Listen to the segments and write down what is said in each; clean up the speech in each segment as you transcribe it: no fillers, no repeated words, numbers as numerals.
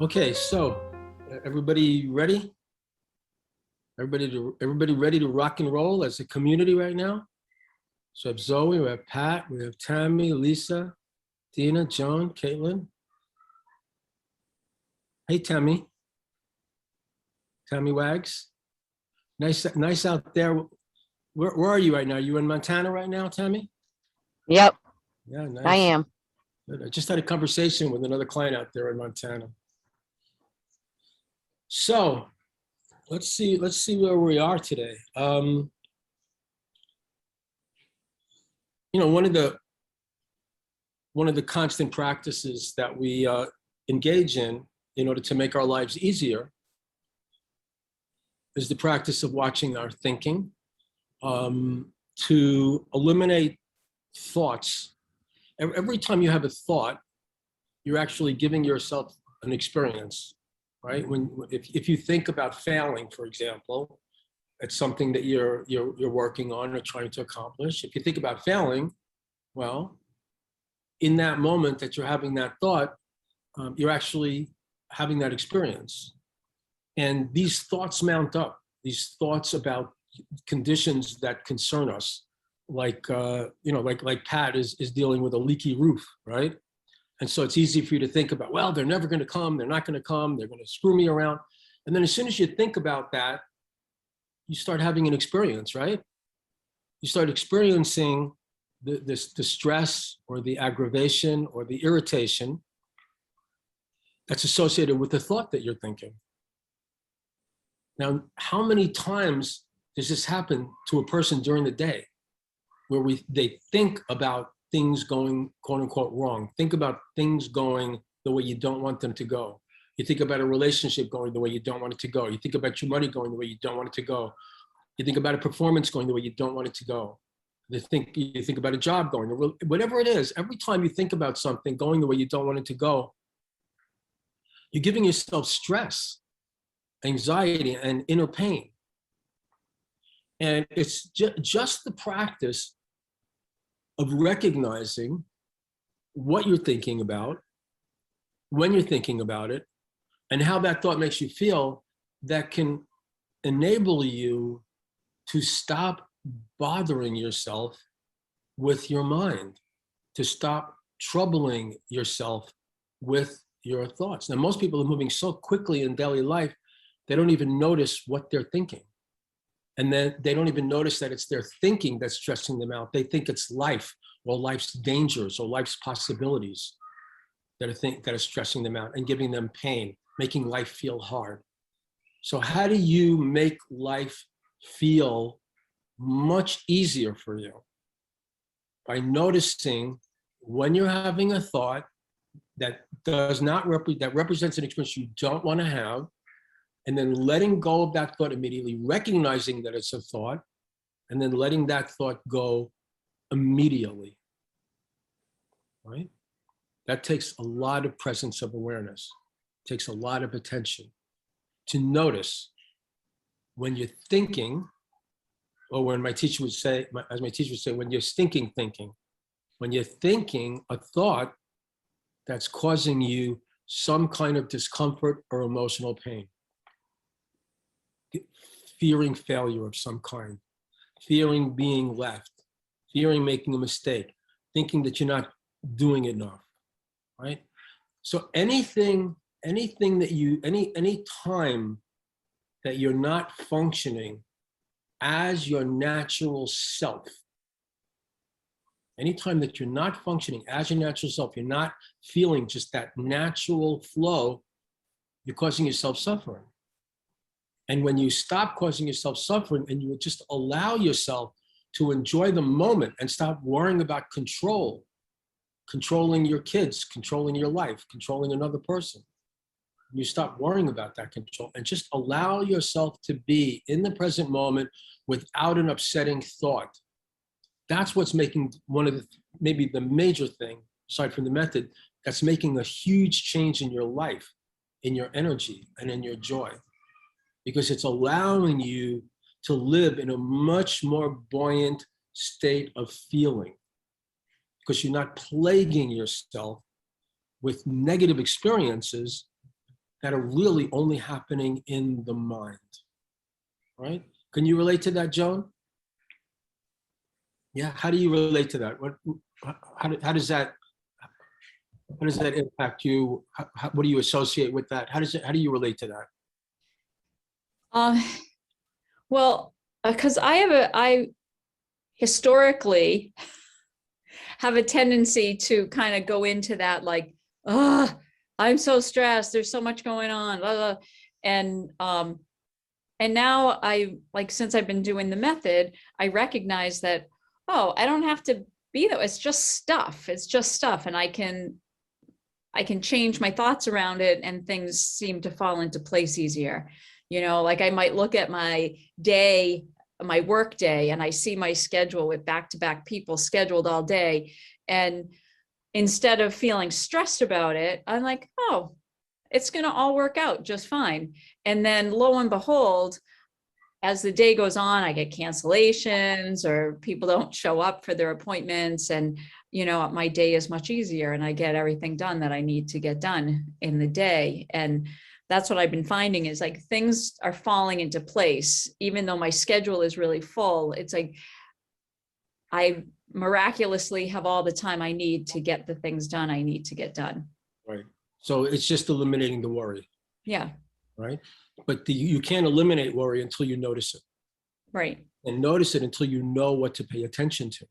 Okay, so everybody ready? Everybody ready to rock and roll as a community right now? So I have Zoe, we have Pat, we have Tammy, Lisa, Dina, Joan, Caitlin. Hey, Tammy. Tammy Wags. Nice out there. Where are you right now? You in Montana right now, Tammy? Yep, Yeah, nice. I am. Good. I just had a conversation with another client out there in Montana. So let's see where we are today. You know, one of the constant practices that we engage in order to make our lives easier is the practice of watching our thinking, to eliminate thoughts. Every time you have a thought, you're actually giving yourself an experience, right? If you think about failing, for example, it's something that you're working on or trying to accomplish. If you think about failing, well, in that moment that you're having that thought, you're actually having that experience. And these thoughts mount up, these thoughts about conditions that concern us, like, like Pat is dealing with a leaky roof, right? And so it's easy for you to think about, well, they're never going to come, they're not going to come, they're going to screw me around. And then as soon as you think about that, you start having an experience, right? You start experiencing the stress or the aggravation or the irritation that's associated with the thought that you're thinking. Now, how many times does this happen to a person during the day where they think about things going, quote unquote, wrong? Think about things going the way you don't want them to go. You think about a relationship going the way you don't want it to go. You think about your money going the way you don't want it to go. You think about a performance going the way you don't want it to go. You think about a job going, whatever it is, every time you think about something going the way you don't want it to go, you're giving yourself stress, anxiety, and inner pain. And it's just the practice of recognizing what you're thinking about, when you're thinking about it, and how that thought makes you feel that can enable you to stop bothering yourself with your mind, to stop troubling yourself with your thoughts. Now, most people are moving so quickly in daily life, they don't even notice what they're thinking. And then they don't even notice that it's their thinking that's stressing them out. They think it's life or life's dangers or life's possibilities that are stressing them out and giving them pain, making life feel hard. So how do you make life feel much easier for you? By noticing when you're having a thought that represents an experience you don't want to have, and then letting go of that thought immediately, recognizing that it's a thought, and then letting that thought go immediately, right? That takes a lot of presence of awareness. It takes a lot of attention to notice when you're thinking, or when my teacher would say, when you're stinking thinking, when you're thinking a thought that's causing you some kind of discomfort or emotional pain. Fearing failure of some kind, fearing being left, fearing making a mistake, thinking that you're not doing enough, right? So any time that you're not functioning as your natural self, anytime that you're not functioning as your natural self, you're not feeling just that natural flow, you're causing yourself suffering. And when you stop causing yourself suffering and you just allow yourself to enjoy the moment and stop worrying about controlling your kids, controlling your life, controlling another person, you stop worrying about that control and just allow yourself to be in the present moment without an upsetting thought. That's what's making maybe the major thing, aside from the method, that's making a huge change in your life, in your energy, and in your joy. Because it's allowing you to live in a much more buoyant state of feeling. Because you're not plaguing yourself with negative experiences that are really only happening in the mind, right? Can you relate to that, Joan? Yeah, how do you relate to that? How does that impact you? What do you associate with that? How do you relate to that? Uh, well, because I historically have a tendency to kind of go into that like, oh, I'm so stressed. There's so much going on. Blah, blah. And now since I've been doing the method, I recognize that, oh, I don't have to be that. It's just stuff. It's just stuff. And I can change my thoughts around it and things seem to fall into place easier. Like I might look at my day, my work day, and I see my schedule with back-to-back people scheduled all day. And instead of feeling stressed about it, I'm like, oh, it's going to all work out just fine. And then lo and behold, as the day goes on, I get cancellations or people don't show up for their appointments. And, my day is much easier and I get everything done that I need to get done in the day. And that's what I've been finding is like things are falling into place, even though my schedule is really full. It's like I miraculously have all the time I need to get the things done I need to get done. Right. So it's just eliminating the worry. Yeah. Right. But you can't eliminate worry until you notice it. Right. And notice it until you know what to pay attention to.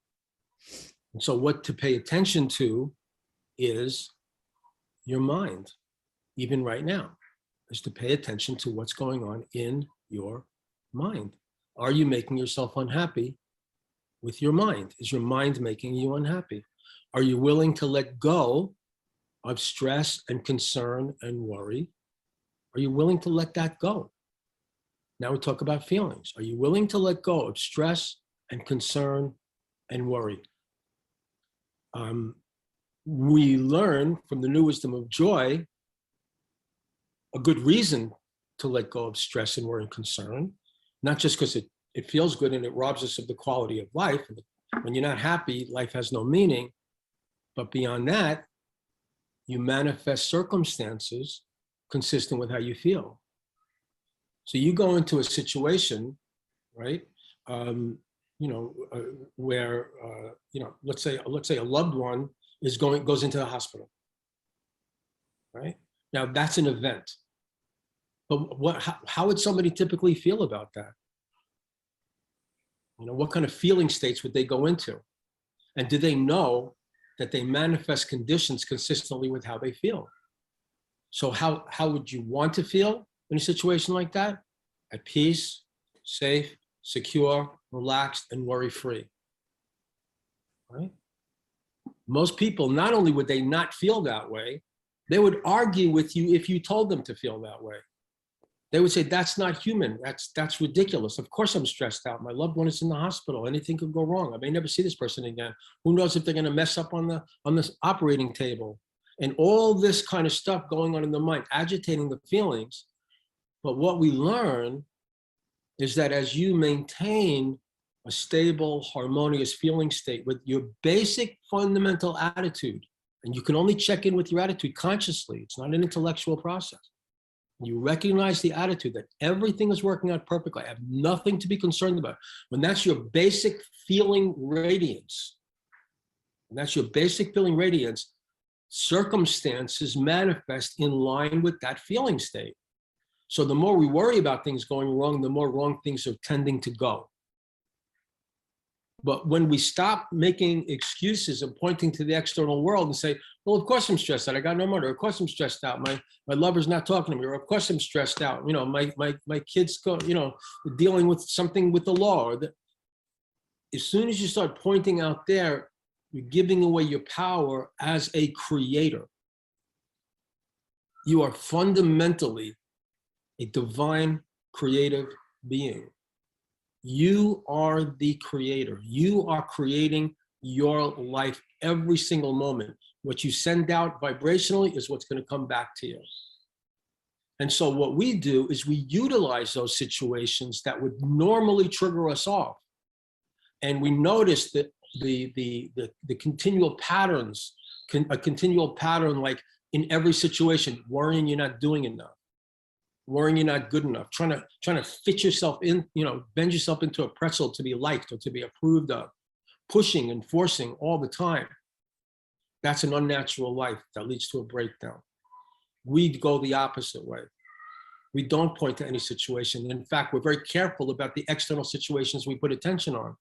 And so what to pay attention to is your mind, even right now, is to pay attention to what's going on in your mind. Are you making yourself unhappy with your mind? Is your mind making you unhappy? Are you willing to let go of stress and concern and worry? Are you willing to let that go? Now we talk about feelings. Are you willing to let go of stress and concern and worry? We learn from the New Wisdom of Joy a good reason to let go of stress and worry and concern, not just because it feels good and it robs us of the quality of life. When you're not happy, life has no meaning. But beyond that, you manifest circumstances consistent with how you feel. So you go into a situation, right? Where let's say a loved one goes into the hospital, right? Now that's an event. But how would somebody typically feel about that? What kind of feeling states would they go into? And do they know that they manifest conditions consistently with how they feel? So how would you want to feel in a situation like that? At peace, safe, secure, relaxed, and worry-free, right? Most people, not only would they not feel that way, they would argue with you if you told them to feel that way. They would say, that's not human. That's ridiculous. Of course I'm stressed out. My loved one is in the hospital. Anything could go wrong. I may never see this person again. Who knows if they're going to mess up on the operating table? And all this kind of stuff going on in the mind, agitating the feelings. But what we learn is that as you maintain a stable, harmonious feeling state with your basic fundamental attitude, and you can only check in with your attitude consciously, it's not an intellectual process. You recognize the attitude that everything is working out perfectly. I have nothing to be concerned about. When that's your basic feeling radiance, circumstances manifest in line with that feeling state. So the more we worry about things going wrong, the more wrong things are tending to go. But when we stop making excuses and pointing to the external world and say, well, of course I'm stressed out. I got no money. Of course I'm stressed out. My lover's not talking to me. Or of course I'm stressed out. My kids go, dealing with something with the law. As soon as you start pointing out there, you're giving away your power as a creator. You are fundamentally a divine creative being. You are the creator. You are creating your life every single moment. What you send out vibrationally is what's going to come back to you. And so what we do is we utilize those situations that would normally trigger us off. And we notice that the continual patterns, a continual pattern like in every situation, worrying you're not doing enough, worrying you're not good enough, trying to fit yourself in, bend yourself into a pretzel to be liked or to be approved of, pushing and forcing all the time. That's an unnatural life that leads to a breakdown. We go the opposite way. We don't point to any situation. In fact, we're very careful about the external situations we put attention on.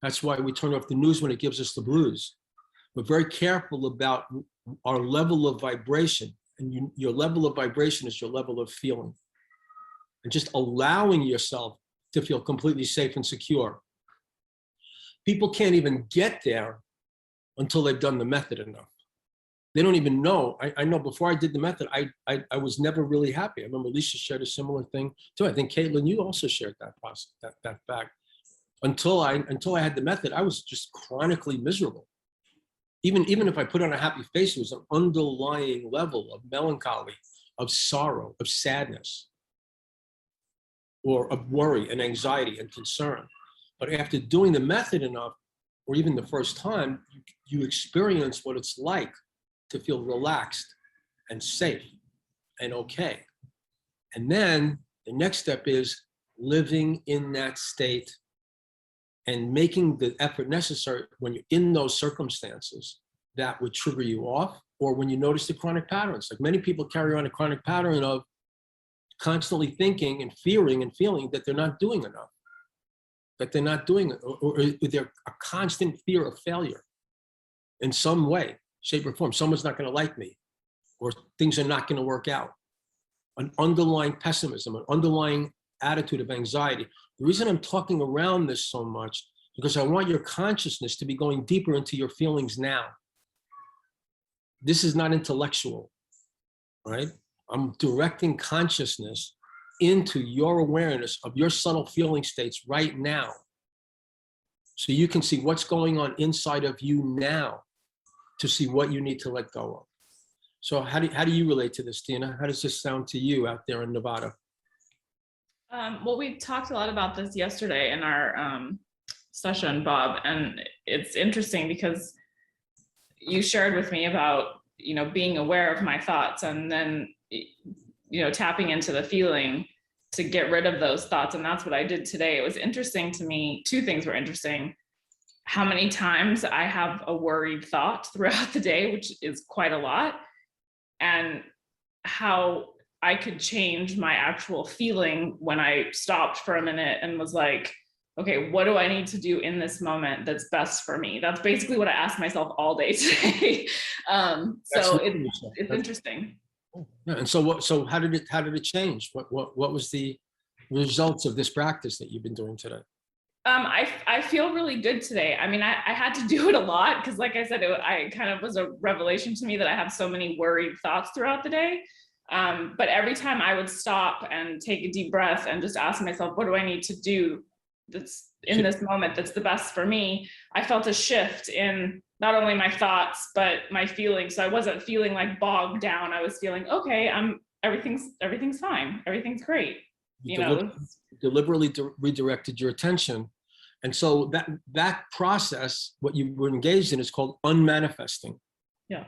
That's why we turn off the news when it gives us the blues. We're very careful about our level of vibration. And your level of vibration is your level of feeling. And just allowing yourself to feel completely safe and secure. People can't even get there until they've done the method enough. They don't even know. I know before I did the method, I was never really happy. I remember Lisa shared a similar thing too. I think Caitlin, you also shared that fact. Until I had the method, I was just chronically miserable. Even if I put on a happy face, it was an underlying level of melancholy, of sorrow, of sadness, or of worry and anxiety and concern. But after doing the method enough, or even the first time, you experience what it's like to feel relaxed and safe and okay. And then the next step is living in that state and making the effort necessary when you're in those circumstances that would trigger you off, or when you notice the chronic patterns. Like many people carry on a chronic pattern of constantly thinking and fearing and feeling that they're not doing enough, that they're not doing it, or they're a constant fear of failure in some way, shape or form. Someone's not gonna like me, or things are not gonna work out. An underlying pessimism, an underlying attitude of anxiety. The reason I'm talking around this so much, because I want your consciousness to be going deeper into your feelings now. This is not intellectual, right? I'm directing consciousness into your awareness of your subtle feeling states right now. So you can see what's going on inside of you now to see what you need to let go of. So how do you relate to this, Tina? How does this sound to you out there in Nevada? Well, we talked a lot about this yesterday in our session, Bob, and it's interesting because you shared with me about, being aware of my thoughts and then, tapping into the feeling to get rid of those thoughts. And that's what I did today. It was interesting to me. Two things were interesting. How many times I have a worried thought throughout the day, which is quite a lot, and how I could change my actual feeling when I stopped for a minute and was like, okay, what do I need to do in this moment that's best for me? That's basically what I asked myself all day today. So it's interesting. Yeah, and so how did it change? What was the results of this practice that you've been doing today? I feel really good today. I mean, I had to do it a lot because, like I said, I kind of was a revelation to me that I have so many worried thoughts throughout the day. But every time I would stop and take a deep breath and just ask myself, what do I need to do that's in this moment that's the best for me? I felt a shift in not only my thoughts, but my feelings. So I wasn't feeling like bogged down. I was feeling, okay, everything's fine. Everything's great. Deliberately redirected your attention. And so that process, what you were engaged in, is called unmanifesting. Yeah.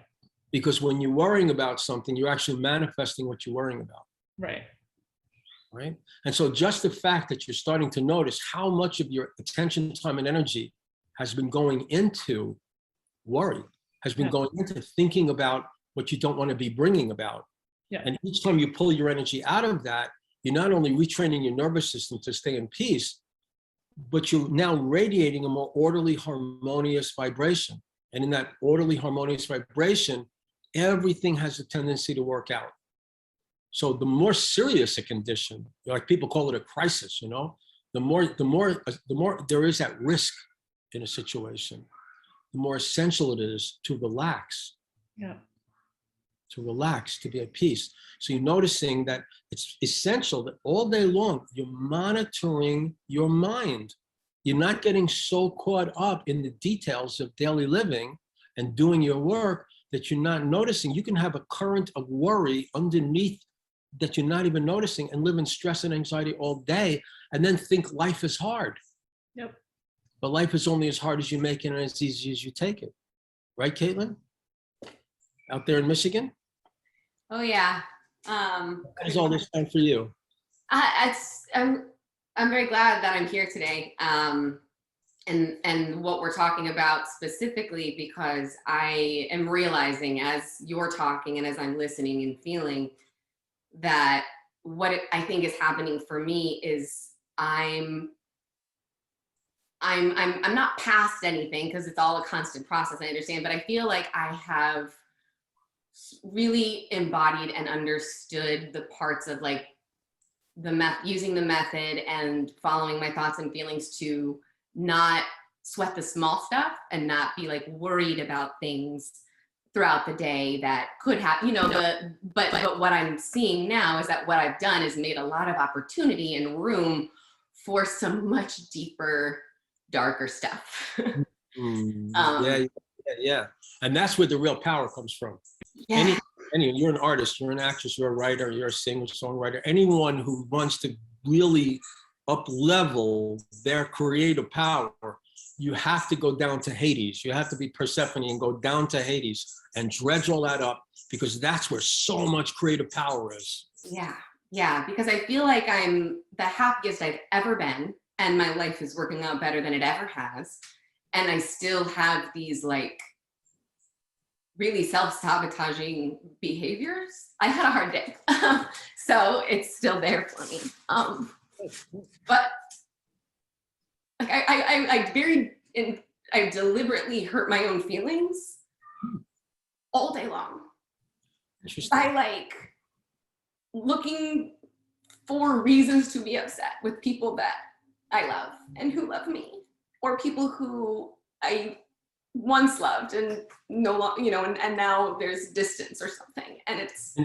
Because when you're worrying about something, you're actually manifesting what you're worrying about. Right. Right. And so just the fact that you're starting to notice how much of your attention, time, and energy has been going into worry, has been going into thinking about what you don't want to be bringing about. Yeah. And each time you pull your energy out of that, you're not only retraining your nervous system to stay in peace, but you're now radiating a more orderly, harmonious vibration. And in that orderly, harmonious vibration, everything has a tendency to work out. So the more serious a condition, like people call it a crisis, the more there is at risk in a situation, the more essential it is to relax. Yeah. To relax, to be at peace. So you're noticing that it's essential that all day long you're monitoring your mind. You're not getting so caught up in the details of daily living and doing your work that you're not noticing. You can have a current of worry underneath that you're not even noticing and live in stress and anxiety all day and then think life is hard. Yep. But life is only as hard as you make it and as easy as you take it. Right, Caitlin? Out there in Michigan? Oh yeah, How does all this sound for you? I'm very glad that I'm here today. And what we're talking about specifically, because I am realizing as you're talking and as I'm listening and feeling that I think is happening for me is I'm not past anything because it's all a constant process, I understand, but I feel like I have really embodied and understood the parts of like using the method and following my thoughts and feelings to not sweat the small stuff and not be like worried about things throughout the day that could happen, but what I'm seeing now is that what I've done is made a lot of opportunity and room for some much deeper, darker stuff. Yeah. And that's where the real power comes from. Yeah. You're an artist, you're an actress, you're a writer, you're a singer, songwriter, anyone who wants to really up-level their creative power, you have to go down to Hades. You have to be Persephone and go down to Hades and dredge all that up, because that's where so much creative power is. Yeah, because I feel like I'm the happiest I've ever been, and my life is working out better than it ever has. And I still have these like really self-sabotaging behaviors. I had a hard day. So it's still there for me. But like I deliberately hurt my own feelings all day long by like looking for reasons to be upset with people that I love and who love me, or people who I once loved and no longer, and now there's distance or something. And it's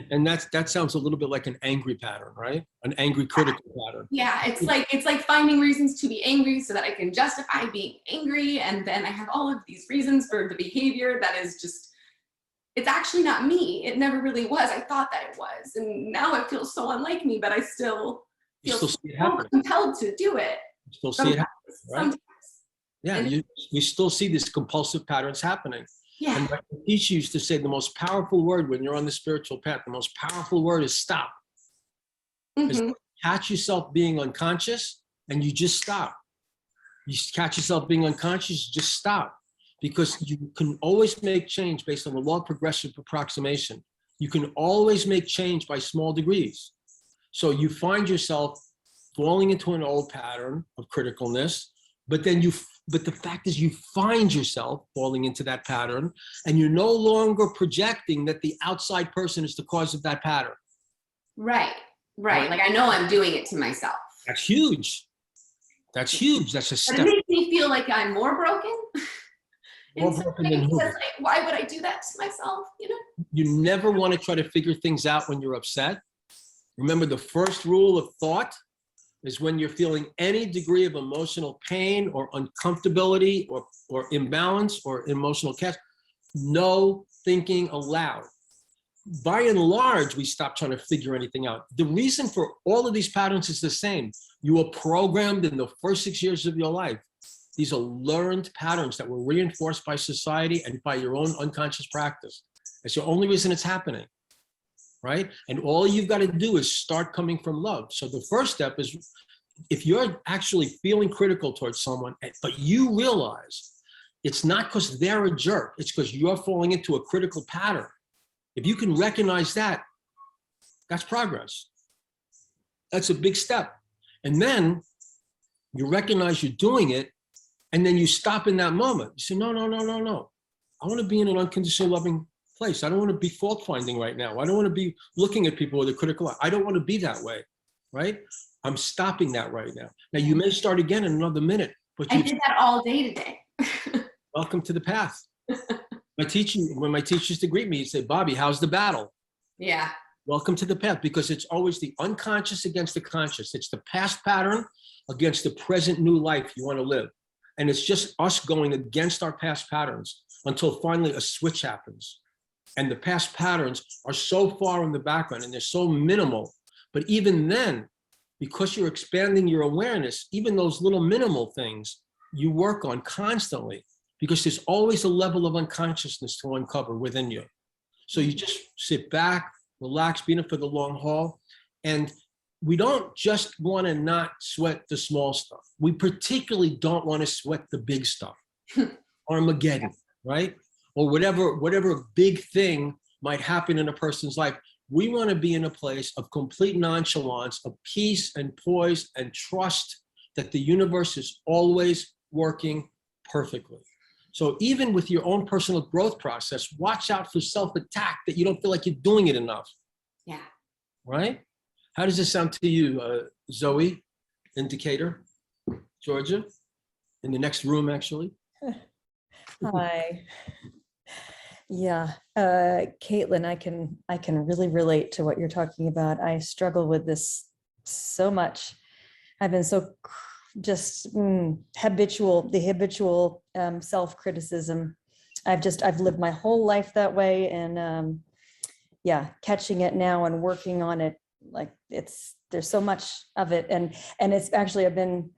that sounds a little bit like an angry pattern, right? An angry critical pattern. Yeah, it's like finding reasons to be angry so that I can justify being angry, and then I have all of these reasons for the behavior that is just, it's actually not me. It never really was. I thought that it was, and now it feels so unlike me, but I still feel so compelled to do it. You still see it happen, right? Sometimes. Yeah, we still see these compulsive patterns happening. Yeah. And my teacher used to say the most powerful word when you're on the spiritual path, the most powerful word is stop. Mm-hmm. Catch yourself being unconscious and you just stop. You catch yourself being unconscious, you just stop. Because you can always make change based on the law of progressive approximation. You can always make change by small degrees. So you find yourself falling into an old pattern of criticalness, but the fact is you find yourself falling into that pattern and you're no longer projecting that the outside person is the cause of that pattern. Right. Like I know I'm doing it to myself. That's huge. That's a step. But it makes me feel like I'm more broken. More broken than who? Like, why would I do that to myself? You never want to try to figure things out when you're upset. Remember, the first rule of thought is when you're feeling any degree of emotional pain or uncomfortability or imbalance or emotional chaos, no thinking aloud. By and large, we stop trying to figure anything out. The reason for all of these patterns is the same. You were programmed in the first 6 years of your life. These are learned patterns that were reinforced by society and by your own unconscious practice. That's the only reason it's happening, right? And all you've got to do is start coming from love. So the first step is, if you're actually feeling critical towards someone, but you realize it's not because they're a jerk, it's because you're falling into a critical pattern. If you can recognize that, that's progress. That's a big step. And then you recognize you're doing it, and then you stop in that moment. You say, no. I want to be in an unconditional loving place. I don't want to be fault finding right now. I don't want to be looking at people with a critical eye. I don't want to be that way, right? I'm stopping that right now. Now you may start again in another minute, but I did that all day today. Welcome to the path. When my teacher used to greet me, he'd say, Bobby, how's the battle? Yeah. Welcome to the path, because it's always the unconscious against the conscious. It's the past pattern against the present new life you want to live. And it's just us going against our past patterns until finally a switch happens. And the past patterns are so far in the background and they're so minimal. But even then, because you're expanding your awareness, even those little minimal things you work on constantly, because there's always a level of unconsciousness to uncover within you. So you just sit back, relax, be in it for the long haul. And we don't just want to not sweat the small stuff. We particularly don't want to sweat the big stuff. Armageddon, right? Or whatever big thing might happen in a person's life. We want to be in a place of complete nonchalance, of peace and poise and trust that the universe is always working perfectly. So even with your own personal growth process, watch out for self-attack that you don't feel like you're doing it enough. Yeah. Right? How does this sound to you, Zoe, Indicator, Georgia, in the next room, actually? Hi. Yeah, Caitlin, I can really relate to what you're talking about. I struggle with this so much. I've been so just habitual self-criticism. I've lived my whole life that way, and yeah, catching it now and working on it, like there's so much of it, and it's actually, I've been,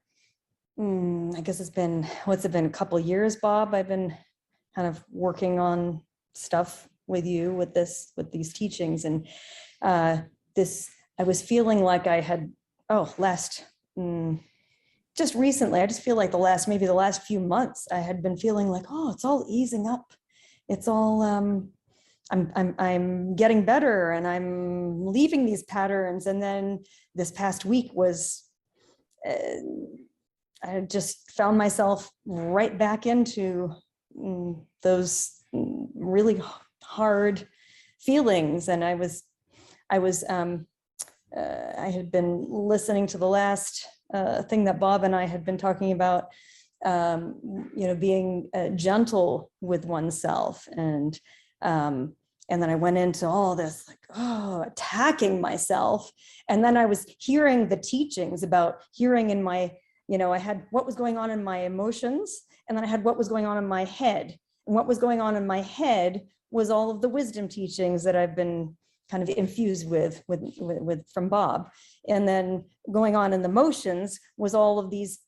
I guess it's been, what's it been, a couple of years, Bob? I've been kind of working on stuff with you with these teachings, and I was feeling like I had, just recently, I just feel like maybe the last few months, I had been feeling like, oh, it's all easing up. It's all, I'm getting better, and I'm leaving these patterns. And then this past week was, I just found myself right back into those really hard feelings. And I had been listening to the last thing that Bob and I had been talking about, being gentle with oneself. And then I went into all this, like, attacking myself. And then I was hearing the teachings about hearing in my, I had what was going on in my emotions, and then I had what was going on in my head. And what was going on in my head was all of the wisdom teachings that I've been kind of infused with from Bob. And then going on in the motions was all of these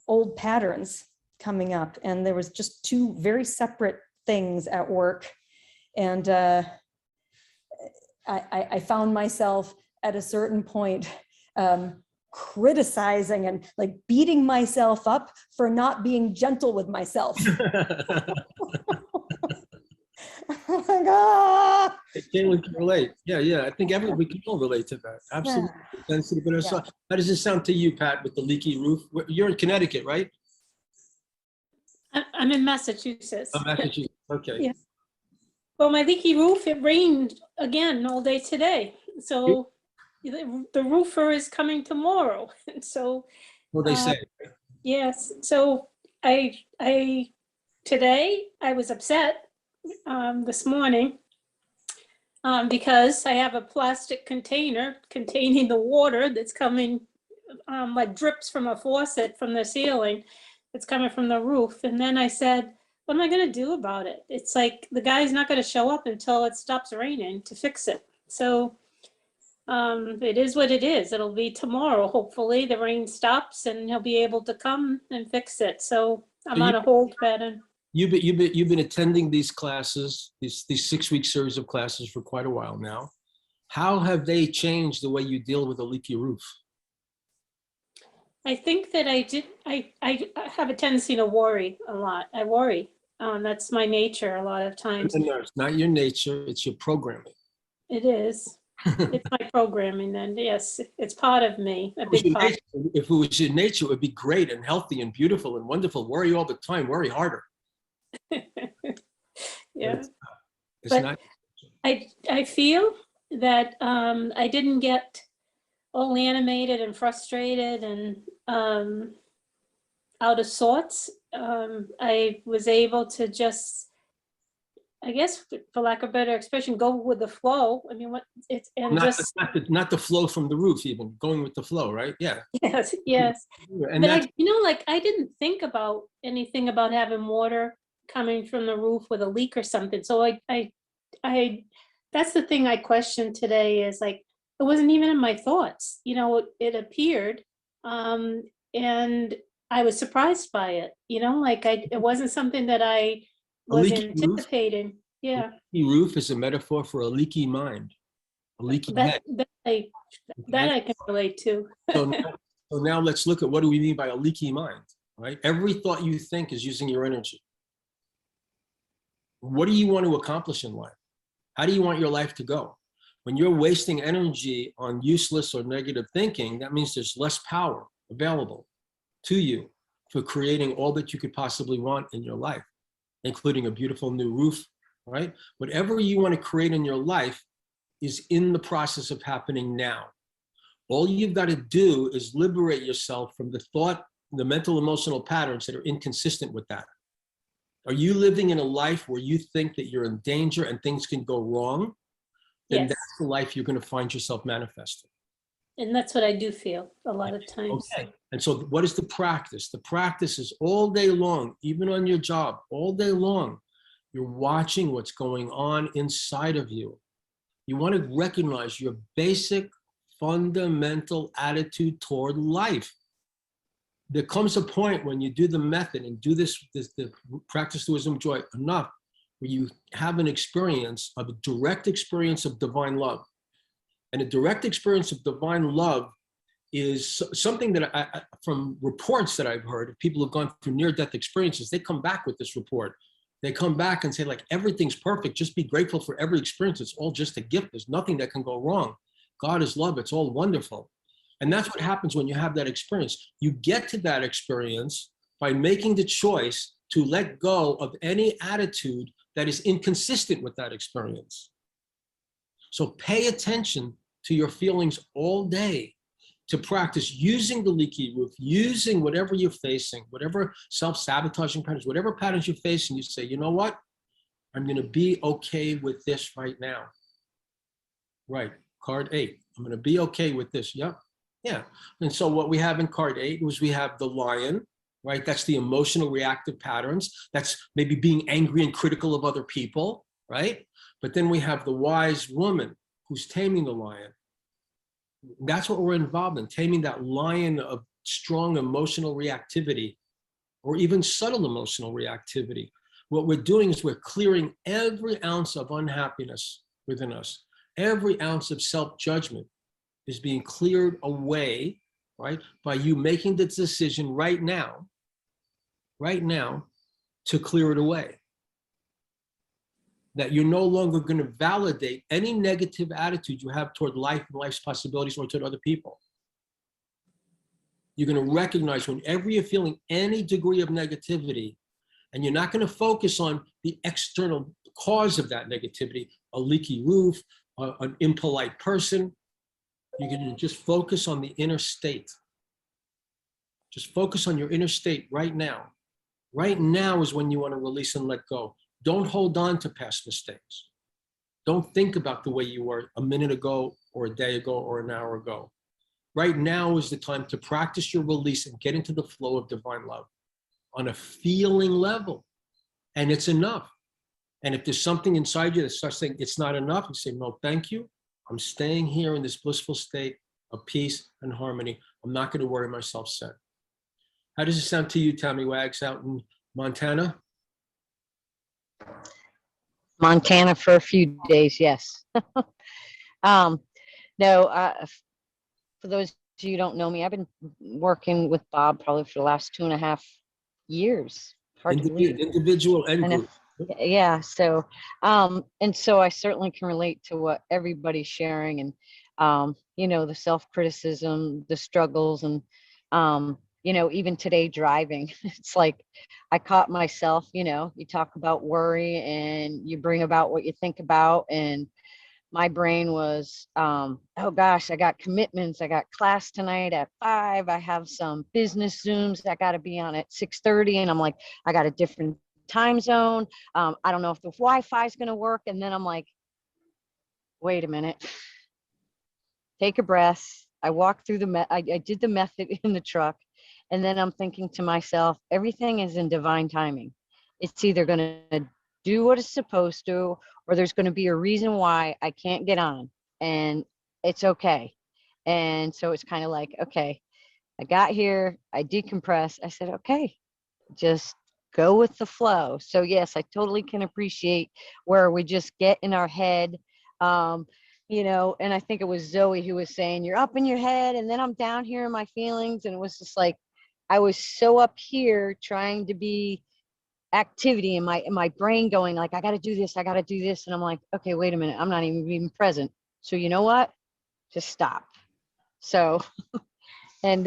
old patterns coming up. And there was just two very separate things at work. And I found myself at a certain point criticizing and like beating myself up for not being gentle with myself. Like, I can relate. Yeah. I think we can all relate to that. Absolutely. Sensitive. But Yeah. how does it sound to you, Pat, with the leaky roof? You're in Connecticut, right? I'm in Massachusetts. Oh, Massachusetts. Okay. Yeah. Well, my leaky roof, it rained again all day today. So the roofer is coming tomorrow. And so, What they say. yes. So today I was upset this morning because I have a plastic container containing the water that's coming, like drips from a faucet from the ceiling. It's coming from the roof. And then I said, what am I going to do about it? It's like the guy's not going to show up until it stops raining to fix it. So it is what it is. It'll be tomorrow. Hopefully the rain stops and he'll be able to come and fix it. So I'm on a hold pattern. You've been attending these classes, these 6-week series of classes for quite a while now. How have they changed the way you deal with a leaky roof? I think that I have a tendency to worry a lot. I worry. That's my nature a lot of times. No, it's not your nature, it's your programming. It is. It's my programming then. Yes, it's part of me, a If it big was part. nature- if it was your nature, it would be great and healthy and beautiful and wonderful. Worry all the time, worry harder. Yeah. It's But- not. I feel that I didn't get all animated and frustrated and out of sorts. I was able to just, I guess, for lack of a better expression, go with the flow. I mean, Not the flow from the roof, even going with the flow, right? Yeah. yes. And But that's I didn't think about anything about having water coming from the roof with a leak or something. So I that's the thing I questioned today is like, it wasn't even in my thoughts, it appeared. And I was surprised by it, it wasn't something that I was leaky roof? anticipating. Yeah. leaky roof is a metaphor for a leaky mind. a leaky That, head. that I, that I can relate to. So now let's look at what do we mean by a leaky mind, right? Every thought you think is using your energy. What do you want to accomplish in life? How do you want your life to go? When you're wasting energy on useless or negative thinking, that means there's less power available to you for creating all that you could possibly want in your life, including a beautiful new roof, right? Whatever you want to create in your life is in the process of happening now. All you've got to do is liberate yourself from the thought, the mental, emotional patterns that are inconsistent with that. Are you living in a life where you think that you're in danger and things can go wrong? Then Yes. that's the life you're going to find yourself manifesting. And that's what I do feel a lot of times. Okay. And so what is the practice? The practice is all day long, even on your job, all day long, you're watching what's going on inside of you. You want to recognize your basic fundamental attitude toward life. There comes a point when you do the method and do the practice the wisdom of joy enough, where you have an experience of a direct experience of divine love. And a direct experience of divine love is something that from reports that I've heard of people who've gone through near-death experiences, they come back with this report. They come back and say, like, everything's perfect. Just be grateful for every experience. It's all just a gift. There's nothing that can go wrong. God is love. It's all wonderful. And that's what happens when you have that experience. You get to that experience by making the choice to let go of any attitude that is inconsistent with that experience. So pay attention to your feelings all day, to practice using the leaky roof, using whatever you're facing, whatever self-sabotaging patterns, whatever patterns you're facing, you say, you know what? I'm going to be okay with this right now. Right, card 8. I'm going to be okay with this. Yep. Yeah. And so what we have in card 8 was we have the lion, right? That's the emotional reactive patterns. That's maybe being angry and critical of other people, right? But then we have the wise woman who's taming the lion. That's what we're involved in, taming that lion of strong emotional reactivity or even subtle emotional reactivity. What we're doing is we're clearing every ounce of unhappiness within us. Every ounce of self-judgment is being cleared away, right, by you making the decision right now, to clear it away. That you're no longer going to validate any negative attitude you have toward life and life's possibilities or toward other people. You're going to recognize whenever you're feeling any degree of negativity, and you're not going to focus on the external cause of that negativity, a leaky roof, an impolite person. You're going to just focus on the inner state. Just focus on your inner state right now. Right now is when you want to release and let go. Don't hold on to past mistakes. Don't think about the way you were a minute ago or a day ago or an hour ago. Right now is the time to practice your release and get into the flow of divine love on a feeling level. And it's enough. And if there's something inside you that starts saying it's not enough, you say, no, thank you. I'm staying here in this blissful state of peace and harmony. I'm not going to worry myself set. How does it sound to you, Tammy Wags, out in Montana? Montana for a few days, yes. No, for those of you who don't know me, I've been working with Bob probably for the last 2.5 years. Hard to believe. Individual and And group. Yeah, so and so I certainly can relate to what everybody's sharing, and you know, the self-criticism, the struggles, and you know, even today driving, it's like I caught myself, you know, you talk about worry and you bring about what you think about, and my brain was, oh gosh, I got commitments. I got class tonight at 5. I have some business Zooms I got to be on at 6:30. And I'm like, I got a different time zone. I don't know if the Wi-Fi is going to work. And then I'm like, wait a minute, take a breath. I walked through I did the method in the truck. And then I'm thinking to myself, everything is in divine timing. It's either going to do what it's supposed to, or there's going to be a reason why I can't get on, and it's okay. And so it's kind of like, okay, I got here, I decompress. I said, okay, just go with the flow. So yes, I totally can appreciate where we just get in our head. you know, and I think it was Zoe who was saying, you're up in your head and then I'm down here in my feelings. And it was just like, I was so up here trying to be activity in my brain going like, I got to do this. I got to do this. And I'm like, okay, wait a minute. I'm not even present. So you know what? Just stop. So, and,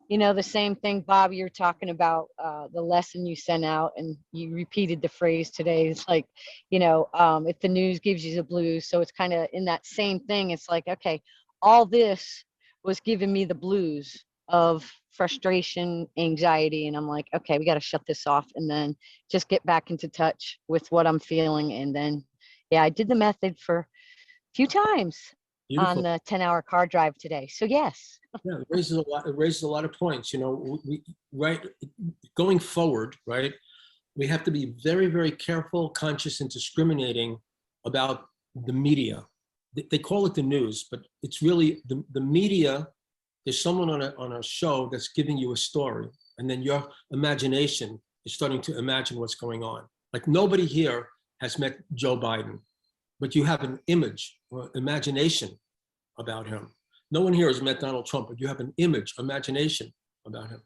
you know, the same thing, Bob, you're talking about the lesson you sent out and you repeated the phrase today. It's like, you know, if the news gives you the blues. So it's kind of in that same thing. It's like, okay, all this was giving me the blues of frustration, anxiety. And I'm like, okay, we got to shut this off and then just get back into touch with what I'm feeling. And then, yeah, I did the method for a few times on Beautiful. the 10-hour car drive today. So yes. Yeah, it raises a lot. It raises a lot of points. You know, right, going forward, right, we have to be very, very careful, conscious, and discriminating about the media. They call it the news, but it's really the media. There's someone on a show that's giving you a story, and then your imagination is starting to imagine what's going on. Like nobody here has met Joe Biden, but you have an image or imagination about him. No one here has met Donald Trump, but you have an image, imagination about him.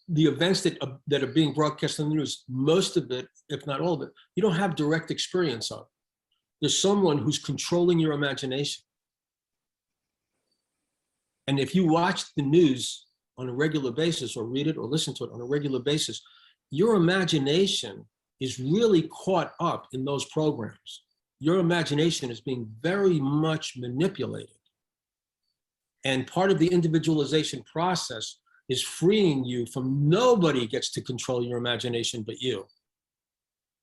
The events that are being broadcast on the news, most of it, if not all of it, you don't have direct experience of. There's someone who's controlling your imagination. And if you watch the news on a regular basis or read it or listen to it on a regular basis, your imagination is really caught up in those programs. Your imagination is being very much manipulated. And part of the individualization process is freeing you from nobody gets to control your imagination but you.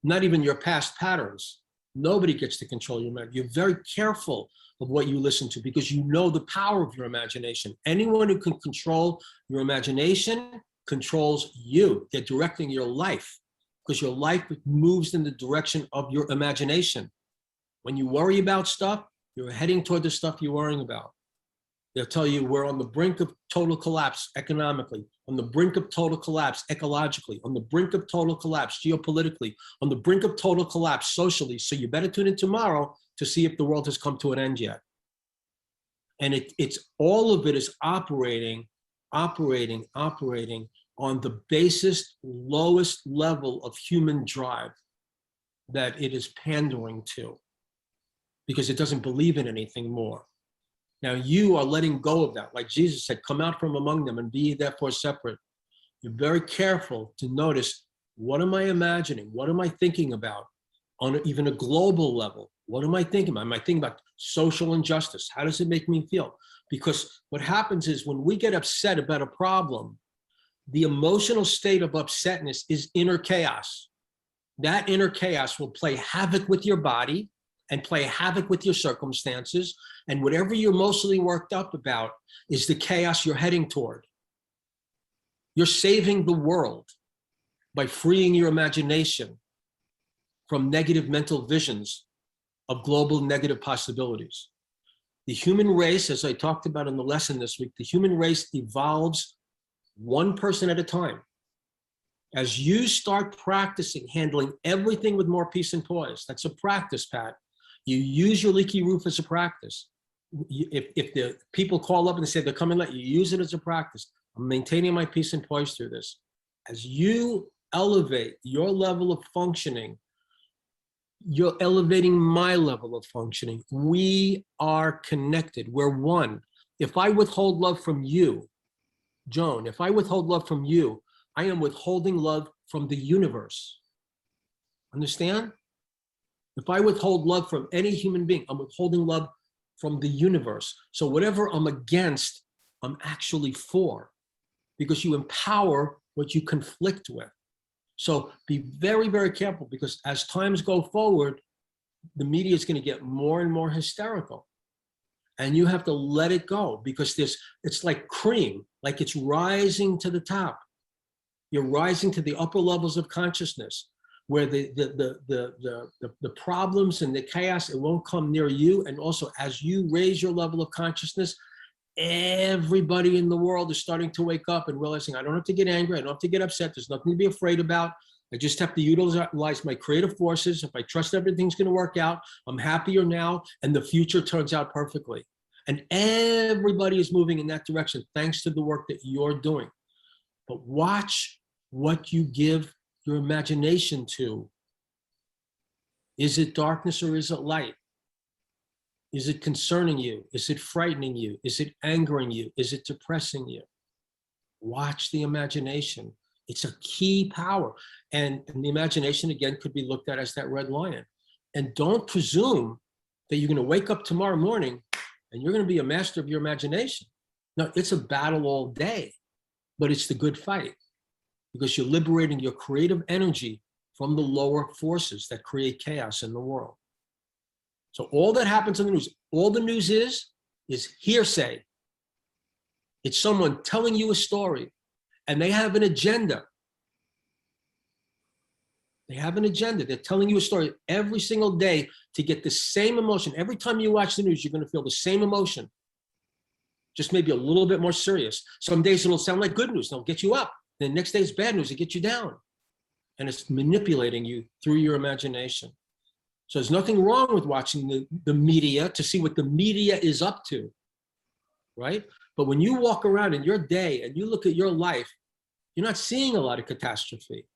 Not even your past patterns. Nobody gets to control your imagination. You're very careful of what you listen to because you know the power of your imagination. Anyone who can control your imagination controls you. They're directing your life because your life moves in the direction of your imagination. When you worry about stuff, you're heading toward the stuff you're worrying about. They'll tell you we're on the brink of total collapse economically, on the brink of total collapse ecologically, on the brink of total collapse geopolitically, on the brink of total collapse socially. So you better tune in tomorrow to see if the world has come to an end yet. And it's all of it is operating on the basest, lowest level of human drive that it is pandering to because it doesn't believe in anything more. Now you are letting go of that. Like Jesus said, come out from among them and be ye therefore separate. You're very careful to notice, what am I imagining? What am I thinking about on even a global level? What am I thinking about? Am I thinking about social injustice? How does it make me feel? Because what happens is when we get upset about a problem, the emotional state of upsetness is inner chaos. That inner chaos will play havoc with your body and play havoc with your circumstances. And whatever you're mostly worked up about is the chaos you're heading toward. You're saving the world by freeing your imagination from negative mental visions of global negative possibilities. The human race, as I talked about in the lesson this week, the human race evolves one person at a time. As you start practicing handling everything with more peace and poise, that's a practice, Pat. You use your leaky roof as a practice. If the people call up and they say they're coming late, you use it as a practice. I'm maintaining my peace and poise through this. As you elevate your level of functioning, you're elevating my level of functioning. We are connected. We're one. If I withhold love from you, Joan, if I withhold love from you, I am withholding love from the universe. Understand? If I withhold love from any human being, I'm withholding love from the universe. So whatever I'm against, I'm actually for, because you empower what you conflict with. So be very, very careful, because as times go forward, the media is going to get more and more hysterical. And you have to let it go, because it's like cream, like it's rising to the top. You're rising to the upper levels of consciousness, where the problems and the chaos, it won't come near you. And also, as you raise your level of consciousness, everybody in the world is starting to wake up and realizing, I don't have to get angry, I don't have to get upset, there's nothing to be afraid about. I just have to utilize my creative forces. If I trust everything's going to work out, I'm happier now, and the future turns out perfectly. And everybody is moving in that direction thanks to the work that you're doing. But watch what you give your imagination to. Is it darkness or is it light? Is it concerning you? Is it frightening you? Is it angering you? Is it depressing you? Watch the imagination. It's a key power. And the imagination, again, could be looked at as that red lion. And don't presume that you're going to wake up tomorrow morning and you're going to be a master of your imagination. No, it's a battle all day, but it's the good fight because you're liberating your creative energy from the lower forces that create chaos in the world. So all that happens in the news, all the news is hearsay. It's someone telling you a story and they have an agenda. They have an agenda. They're telling you a story every single day to get the same emotion. Every time you watch the news, you're going to feel the same emotion, just maybe a little bit more serious. Some days it'll sound like good news. They'll get you up. The next day it's bad news. It gets you down. And it's manipulating you through your imagination. So there's nothing wrong with watching the media to see what the media is up to, right? But when you walk around in your day and you look at your life, you're not seeing a lot of catastrophe.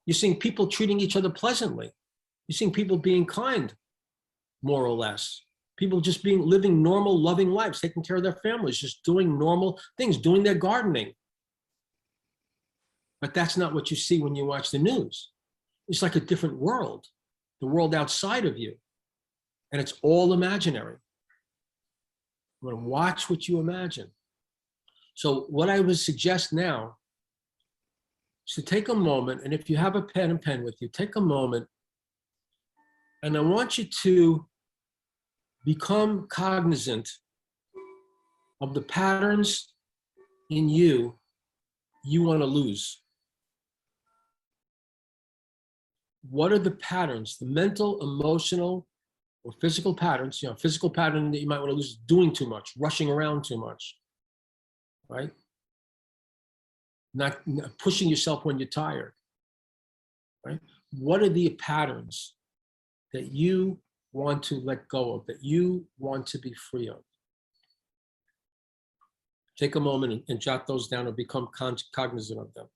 You're seeing people treating each other pleasantly. You're seeing people being kind, more or less. People just living normal, loving lives, taking care of their families, just doing normal things, doing their gardening. But that's not what you see when you watch the news. It's like a different world, the world outside of you. And it's all imaginary. You want to watch what you imagine. So what I would suggest now is to take a moment, and if you have a pen and pen with you, take a moment, and I want you to become cognizant of the patterns in you want to lose. What are the patterns, the mental, emotional, or physical patterns? Physical pattern that you might want to lose is doing too much, rushing around too much, right? Not pushing yourself when you're tired, right? What are the patterns that you want to let go of, that you want to be free of? Take a moment and jot those down or become cognizant of them.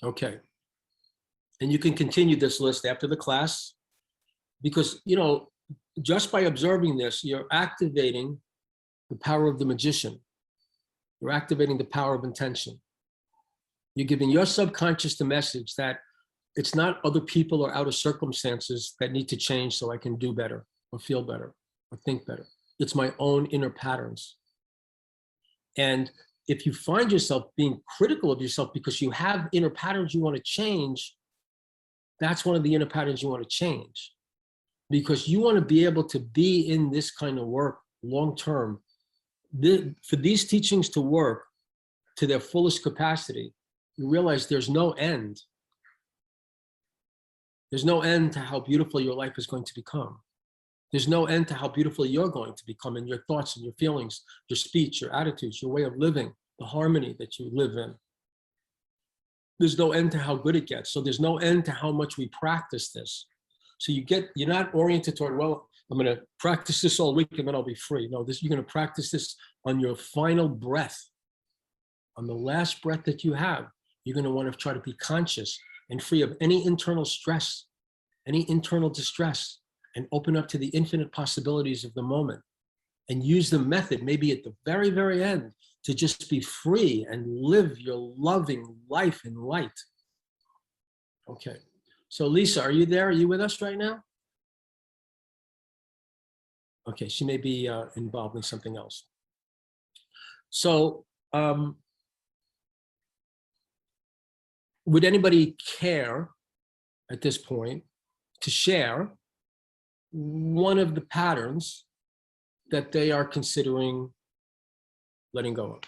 Okay. And you can continue this list after the class because, just by observing this, you're activating the power of the magician. You're activating the power of intention. You're giving your subconscious the message that it's not other people or outer circumstances that need to change so I can do better or feel better or think better. It's my own inner patterns. And if you find yourself being critical of yourself because you have inner patterns you want to change, that's one of the inner patterns you want to change. Because you want to be able to be in this kind of work long-term. For these teachings to work to their fullest capacity, you realize there's no end. There's no end to how beautiful your life is going to become. There's no end to how beautiful you're going to become in your thoughts and your feelings, your speech, your attitudes, your way of living, the harmony that you live in. There's no end to how good it gets. So there's no end to how much we practice this. So you're not oriented toward, well, I'm going to practice this all week and then I'll be free. No, you're going to practice this on your final breath. On the last breath that you have, you're going to want to try to be conscious and free of any internal stress, any internal distress, and open up to the infinite possibilities of the moment, and use the method maybe at the very, very end to just be free and live your loving life in light. Okay, so Lisa, are you there? Are you with us right now? Okay, she may be involved in something else. So would anybody care at this point to share one of the patterns that they are considering letting go of?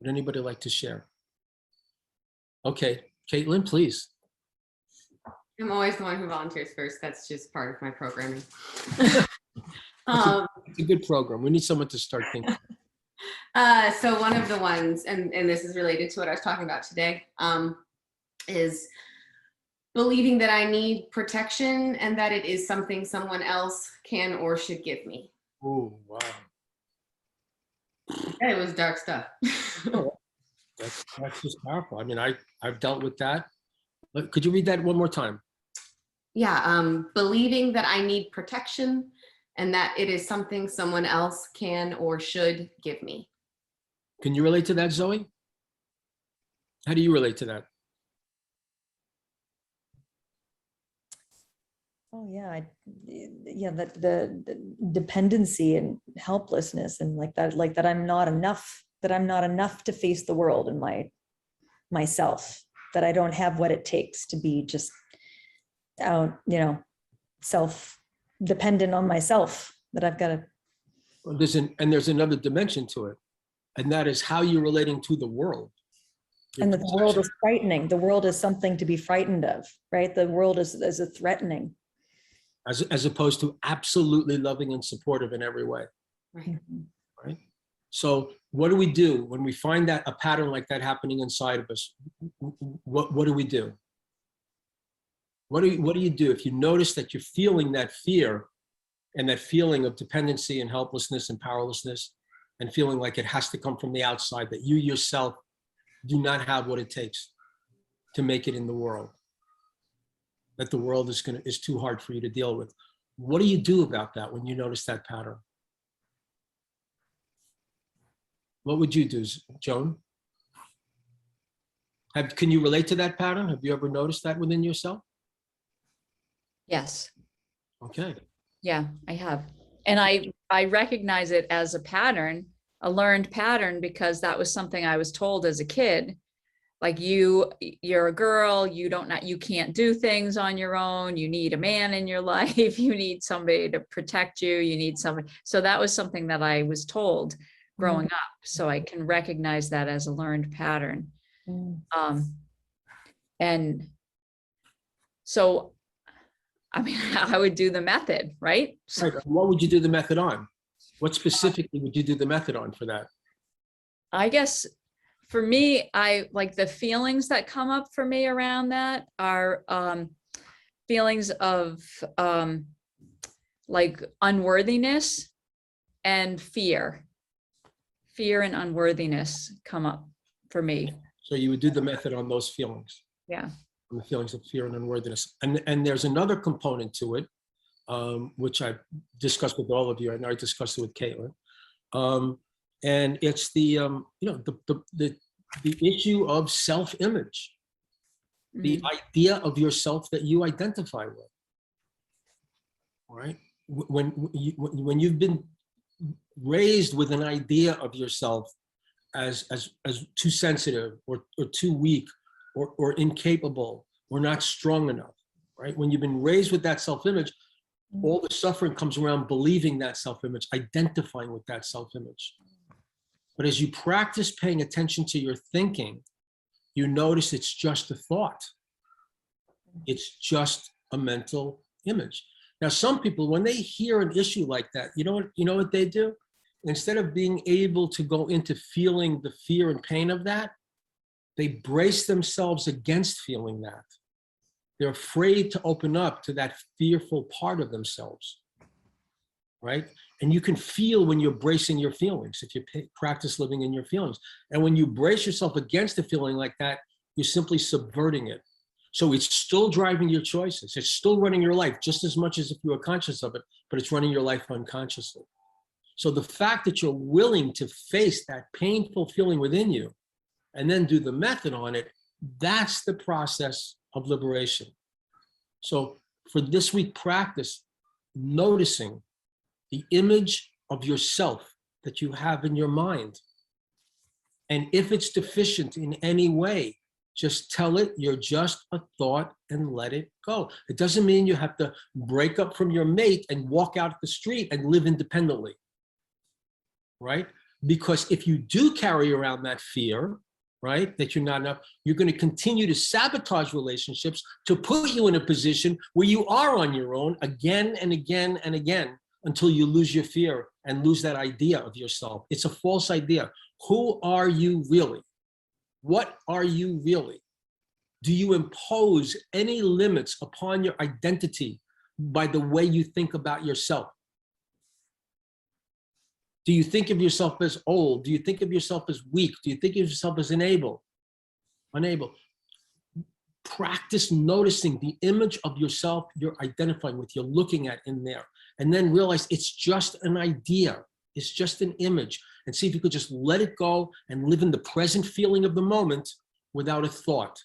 Would anybody like to share? Okay, Caitlin, please. I'm always the one who volunteers first. That's just part of my programming. It's a good program. We need someone to start thinking. So one of the ones, and this is related to what I was talking about today, is believing that I need protection and that it is something someone else can or should give me. Oh, wow. It was dark stuff. That's just powerful. I mean, I've dealt with that. But could you read that one more time? Yeah, believing that I need protection and that it is something someone else can or should give me. Can you relate to that, Zoe? How do you relate to that? Oh yeah, yeah, the dependency and helplessness and like that I'm not enough, to face the world and myself, that I don't have what it takes to be just out, self-dependent on myself, that I've got to. Well, there's another dimension to it, and that is how you're relating to the world. And that the world is frightening. The world is something to be frightened of, right? The world is a threatening. As opposed to absolutely loving and supportive in every way. Right. Right. So what do we do when we find that a pattern like that happening inside of us? What do we do? What do you do if you notice that you're feeling that fear and that feeling of dependency and helplessness and powerlessness, and feeling like it has to come from the outside, that you yourself do not have what it takes to make it in the world, that the world is too hard for you to deal with? What do you do about that when you notice that pattern? What would you do, Joan? Can you relate to that pattern? Have you ever noticed that within yourself? Yes. Okay. Yeah, I have. And I recognize it as a pattern, a learned pattern, because that was something I was told as a kid. Like, you're a girl, you can't do things on your own. You need a man in your life. You need somebody to protect you. You need somebody. So that was something that I was told growing up. So I can recognize that as a learned pattern. And so, I mean, I would do the method, right? Right. What would you do the method on? What specifically would you do the method on for that? I guess for me, I like the feelings that come up for me around that are feelings of like unworthiness and fear. Fear and unworthiness come up for me. So you would do the method on those feelings. Yeah. On the feelings of fear and unworthiness. And there's another component to it, which I discussed with all of you. I know I discussed it with Caitlin. And it's the issue of self-image, the idea of yourself that you identify with. All right. When you've been raised with an idea of yourself as too sensitive or too weak or incapable or not strong enough, right? When you've been raised with that self-image, all the suffering comes around believing that self-image, identifying with that self-image. But as you practice paying attention to your thinking, you notice it's just a thought. It's just a mental image. Now, some people, when they hear an issue like that, you know what they do? Instead of being able to go into feeling the fear and pain of that, they brace themselves against feeling that. They're afraid to open up to that fearful part of themselves, right? And you can feel when you're bracing your feelings, if you practice living in your feelings. And when you brace yourself against a feeling like that, you're simply subverting it. So it's still driving your choices. It's still running your life just as much as if you were conscious of it, but it's running your life unconsciously. So the fact that you're willing to face that painful feeling within you and then do the method on it, that's the process of liberation. So for this week practice, noticing the image of yourself that you have in your mind. And if it's deficient in any way, just tell it you're just a thought and let it go. It doesn't mean you have to break up from your mate and walk out the street and live independently, right? Because if you do carry around that fear, right, that you're not enough, you're going to continue to sabotage relationships to put you in a position where you are on your own again and again and again until you lose your fear and lose that idea of yourself. It's a false idea. Who are you really? What are you really? Do you impose any limits upon your identity by the way you think about yourself? Do you think of yourself as old? Do you think of yourself as weak? Do you think of yourself as unable? Practice noticing the image of yourself you're identifying with, you're looking at in there, and then realize it's just an idea. It's just an image, and see if you could just let it go and live in the present feeling of the moment without a thought.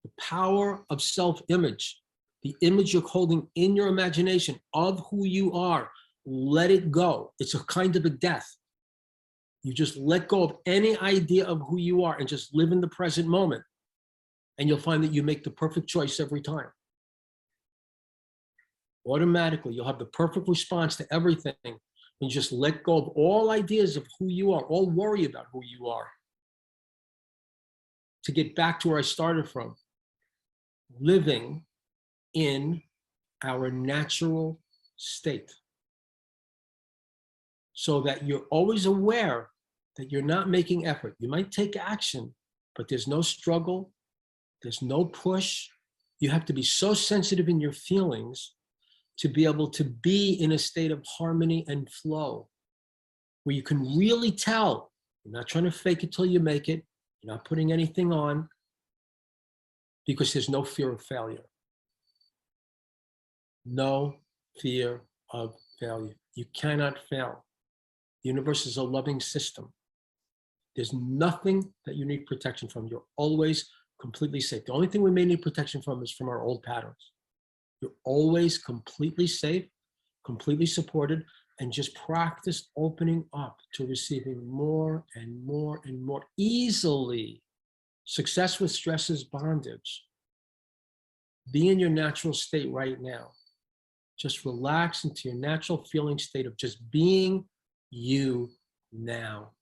The power of self-image, the image you're holding in your imagination of who you are, let it go. It's a kind of a death. You just let go of any idea of who you are and just live in the present moment. And you'll find that you make the perfect choice every time. Automatically, you'll have the perfect response to everything. And you just let go of all ideas of who you are, all worry about who you are. To get back to where I started from, living in our natural state. So that you're always aware that you're not making effort. You might take action, but there's no struggle, there's no push. You have to be so sensitive in your feelings to be able to be in a state of harmony and flow, where you can really tell, you're not trying to fake it till you make it, you're not putting anything on, because there's no fear of failure. No fear of failure. You cannot fail. The universe is a loving system. There's nothing that you need protection from. You're always completely safe. The only thing we may need protection from is from our old patterns. You're always completely safe, completely supported, and just practice opening up to receiving more and more and more easily. Success with stress is bondage. Be in your natural state right now. Just relax into your natural feeling state of just being you now.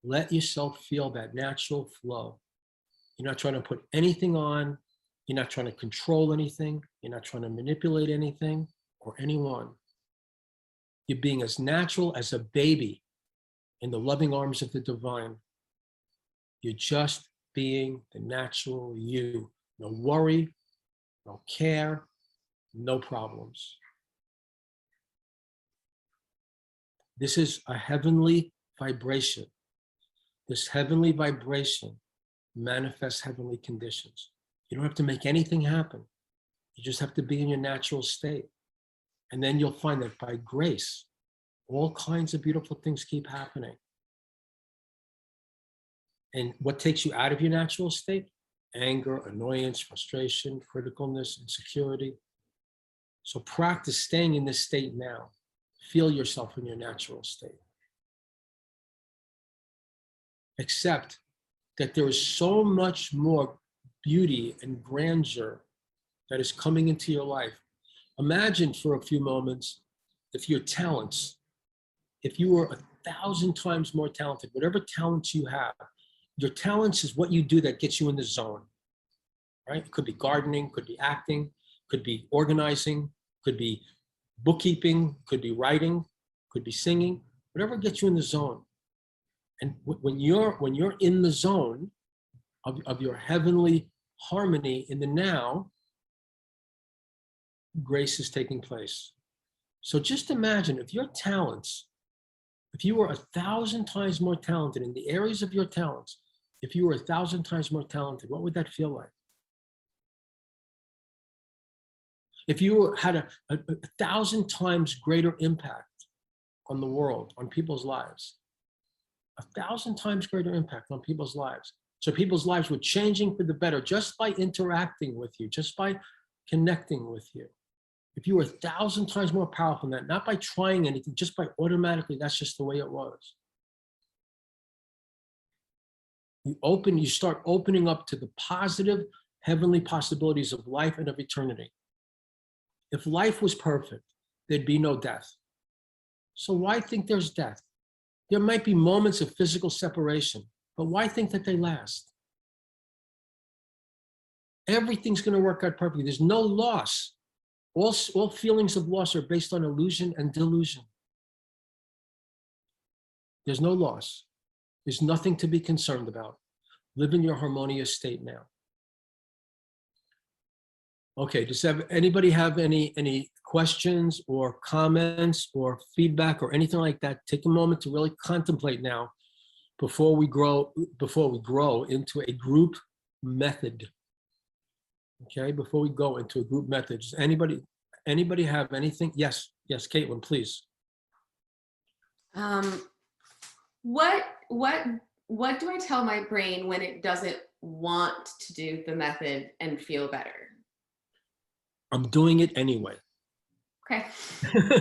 Let yourself feel that natural flow. You're not trying to put anything on. You're not trying to control anything. You're not trying to manipulate anything or anyone. You're being as natural as a baby in the loving arms of the divine. You're just being the natural you. No worry, no care, no problems. This is a heavenly vibration. This heavenly vibration manifests heavenly conditions. You don't have to make anything happen. You just have to be in your natural state. And then you'll find that by grace, all kinds of beautiful things keep happening. And what takes you out of your natural state? Anger, annoyance, frustration, criticalness, insecurity. So practice staying in this state now. Feel yourself in your natural state. Accept that there is so much more beauty and grandeur that is coming into your life. Imagine for a few moments if your talents, if you were 1,000 times more talented, whatever talents you have, your talents is what you do that gets you in the zone, right? It could be gardening, could be acting, could be organizing, could be bookkeeping, could be writing, could be singing, whatever gets you in the zone. And when you're in the zone of your heavenly harmony in the now, grace is taking place. So just imagine if your talents, if you were 1,000 times more talented in the areas of your talents, If you were 1,000 times more talented, what would that feel like? If you had a 1,000 times greater impact on the world, on people's lives, 1,000 times greater impact on people's lives. So people's lives were changing for the better just by interacting with you, just by connecting with you. If you were 1,000 times more powerful than that, not by trying anything, just by automatically, that's just the way it was. You start opening up to the positive heavenly possibilities of life and of eternity. If life was perfect, there'd be no death. So why think there's death? There might be moments of physical separation, but why think that they last? Everything's going to work out perfectly. There's no loss. All feelings of loss are based on illusion and delusion. There's no loss. There's nothing to be concerned about. Live in your harmonious state now. Okay, does anybody have any questions or comments or feedback or anything like that? Take a moment to really contemplate now before we grow into a group method. Okay, before we go into a group method, does anybody have anything? Yes, Caitlin, please. What do I tell my brain when it doesn't want to do the method and feel better? I'm doing it anyway. Okay.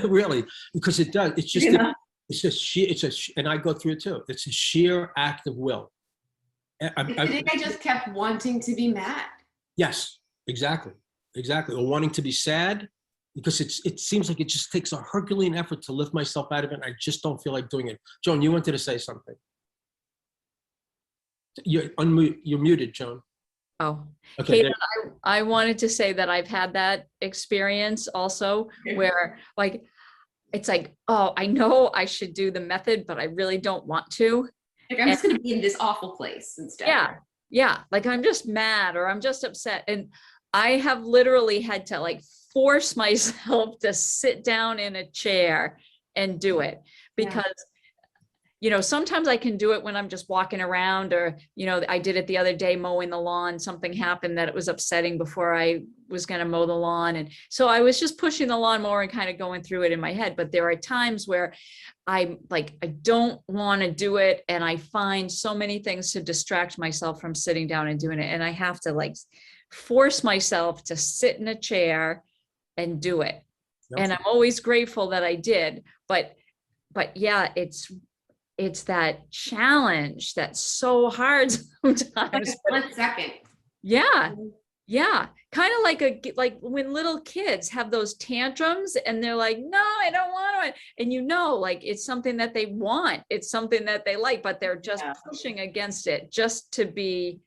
Really, because it does. It's just, Yeah. it's just sheer. And I go through it too. It's a sheer act of will. I think I just kept wanting to be mad. Yes, exactly, or wanting to be sad, because it seems like it just takes a Herculean effort to lift myself out of it. And I just don't feel like doing it. Joan, you wanted to say something. You're muted, Joan. Oh, Okay. Caitlin, I wanted to say that I've had that experience also where like, it's like, oh, I know I should do the method, but I really don't want to. Like I'm just gonna be in this awful place instead. Yeah. Like I'm just mad or I'm just upset. And I have literally had to like force myself to sit down in a chair and do it because sometimes I can do it when I'm just walking around or, I did it the other day mowing the lawn. Something happened that it was upsetting before I was going to mow the lawn. And so I was just pushing the lawnmower and kind of going through it in my head. But there are times where I don't want to do it. And I find so many things to distract myself from sitting down and doing it. And I have to like force myself to sit in a chair and do it. Yep. And I'm always grateful that I did. But yeah, it's that challenge that's so hard sometimes. 1 second. Yeah. Kind of like when little kids have those tantrums and they're like, no, I don't want to. And like it's something that they want. It's something that they like, but they're just pushing against it just to be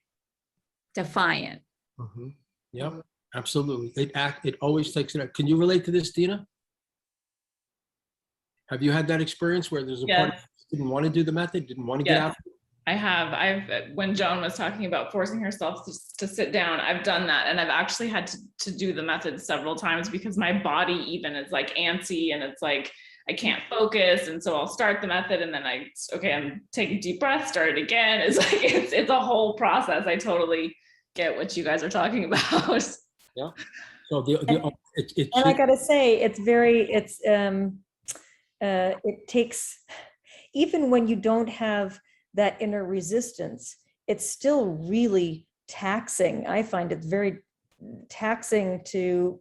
defiant. Mm-hmm. Yep, absolutely. It always takes it. Can you relate to this, Dina? Have you had that experience where there's a part of you didn't want to do the method, didn't want to get out? When Joan was talking about forcing herself to sit down, I've done that. And I've actually had to do the method several times because my body even is like antsy and it's like, I can't focus. And so I'll start the method and then I'm taking deep breaths, start it again. It's like, it's a whole process. I totally get what you guys are talking about. Yeah. So and I gotta say, it takes, even when you don't have that inner resistance, it's still really taxing. I find it very taxing to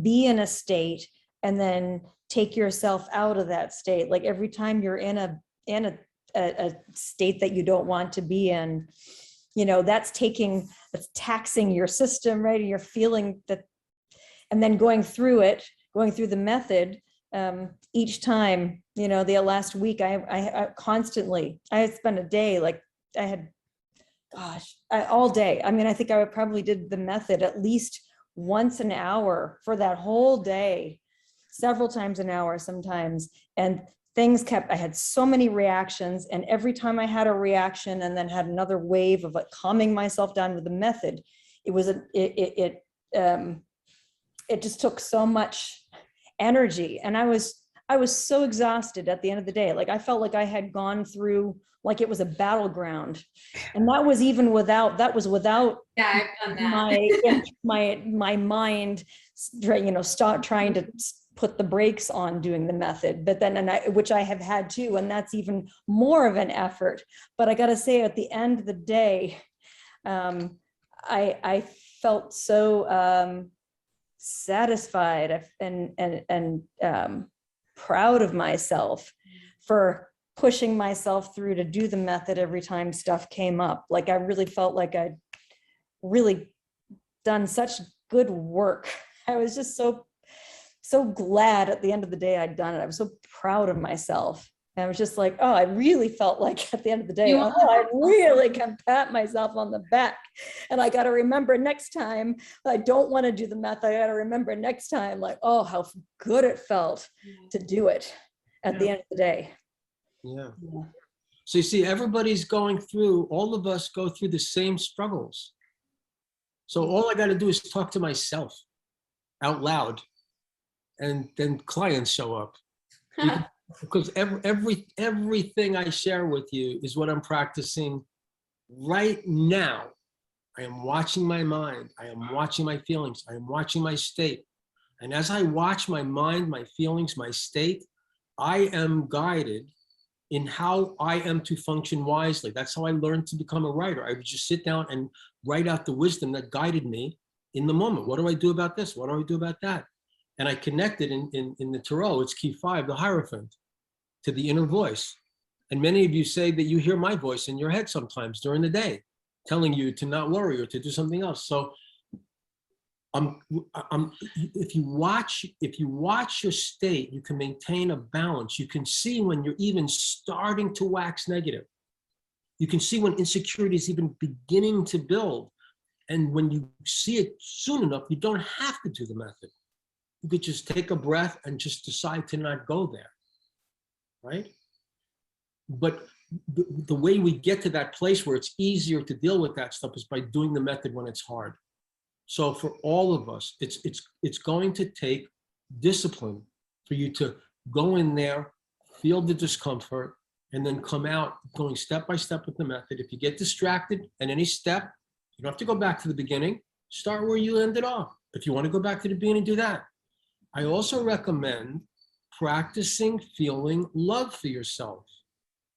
be in a state and then take yourself out of that state. Like every time you're in a state that you don't want to be in, that's taxing your system, right? And you're feeling that, and then going through the method, each time, the last week, I constantly, I had spent a day, like I had, all day. I mean, I think I probably did the method at least once an hour for that whole day, several times an hour sometimes. And I had so many reactions, and every time I had a reaction and then had another wave of like calming myself down with the method, it just took so much energy. And I was I was so exhausted at the end of the day. Like I felt like I had gone through, like it was a battleground. And that was without Yeah, I've done that. my mind, start trying to put the brakes on doing the method, but then, which I have had too, and that's even more of an effort. But I got to say, at the end of the day, I felt so satisfied and proud of myself for pushing myself through to do the method every time stuff came up. Like I really felt like I'd really done such good work. I was just so glad at the end of the day I'd done it. I was so proud of myself. And I was just like, oh, I really felt like at the end of the day, You oh, I really can pat myself on the back. And I got to remember next time, I don't want to do the math. I got to remember next time, like, oh, how good it felt to do it at the end of the day. Yeah. So you see, everybody's going through, all of us go through the same struggles. So all I got to do is talk to myself out loud, and then clients show up. Because everything I share with you is what I'm practicing right now. I am watching my mind. I am watching my feelings. I am watching my state. And as I watch my mind, my feelings, my state, I am guided in how I am to function wisely. That's how I learned to become a writer. I would just sit down and write out the wisdom that guided me in the moment. What do I do about this? What do I do about that? And I connected in the Tarot, it's key 5, the Hierophant, to the inner voice. And many of you say that you hear my voice in your head sometimes during the day, telling you to not worry or to do something else. So if you watch your state, you can maintain a balance. You can see when you're even starting to wax negative. You can see when insecurity is even beginning to build. And when you see it soon enough, you don't have to do the method. You could just take a breath and just decide to not go there, right? But the way we get to that place where it's easier to deal with that stuff is by doing the method when it's hard. So for all of us, it's going to take discipline for you to go in there, feel the discomfort, and then come out going step by step with the method. If you get distracted at any step, you don't have to go back to the beginning. Start where you ended off. If you want to go back to the beginning, do that. I also recommend practicing feeling love for yourself.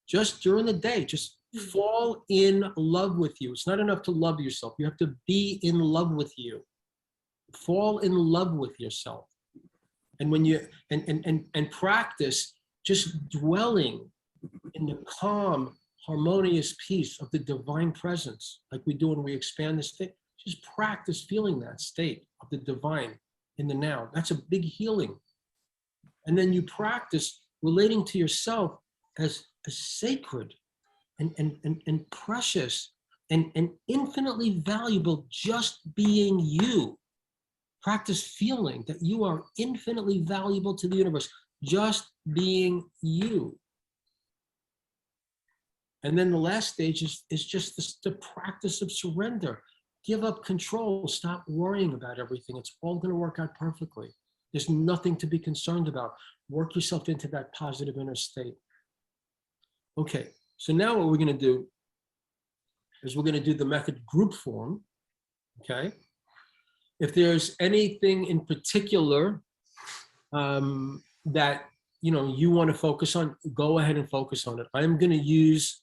Just during the day, just fall in love with you. It's not enough to love yourself. You have to be in love with you. Fall in love with yourself. And when you and practice just dwelling in the calm, harmonious peace of the divine presence, like we do when we expand this thing. Just practice feeling that state of the divine in the now. That's a big healing. And then you practice relating to yourself as sacred and precious and infinitely valuable, just being you. Practice feeling that you are infinitely valuable to the universe, just being you. And then the last stage is just the practice of surrender. Give up control, stop worrying about everything. It's all gonna work out perfectly. There's nothing to be concerned about. Work yourself into that positive inner state. Okay, so now what we're gonna do is we're gonna do the method group form, okay? If there's anything in particular that you wanna focus on, go ahead and focus on it. I'm gonna use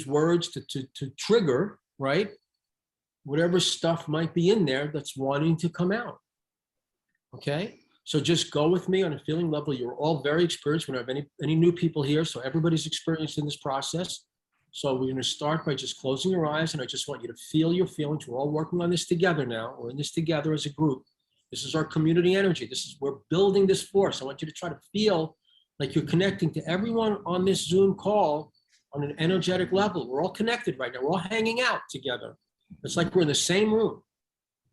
words to trigger, right? Whatever stuff might be in there that's wanting to come out, okay? So just go with me on a feeling level. You're all very experienced. We don't have any new people here, so everybody's experienced in this process. So we're gonna start by just closing your eyes, and I just want you to feel your feelings. We're all working on this together now. We're in this together as a group. This is our community energy. We're building this force. I want you to try to feel like you're connecting to everyone on this Zoom call on an energetic level. We're all connected right now. We're all hanging out together. It's like we're in the same room.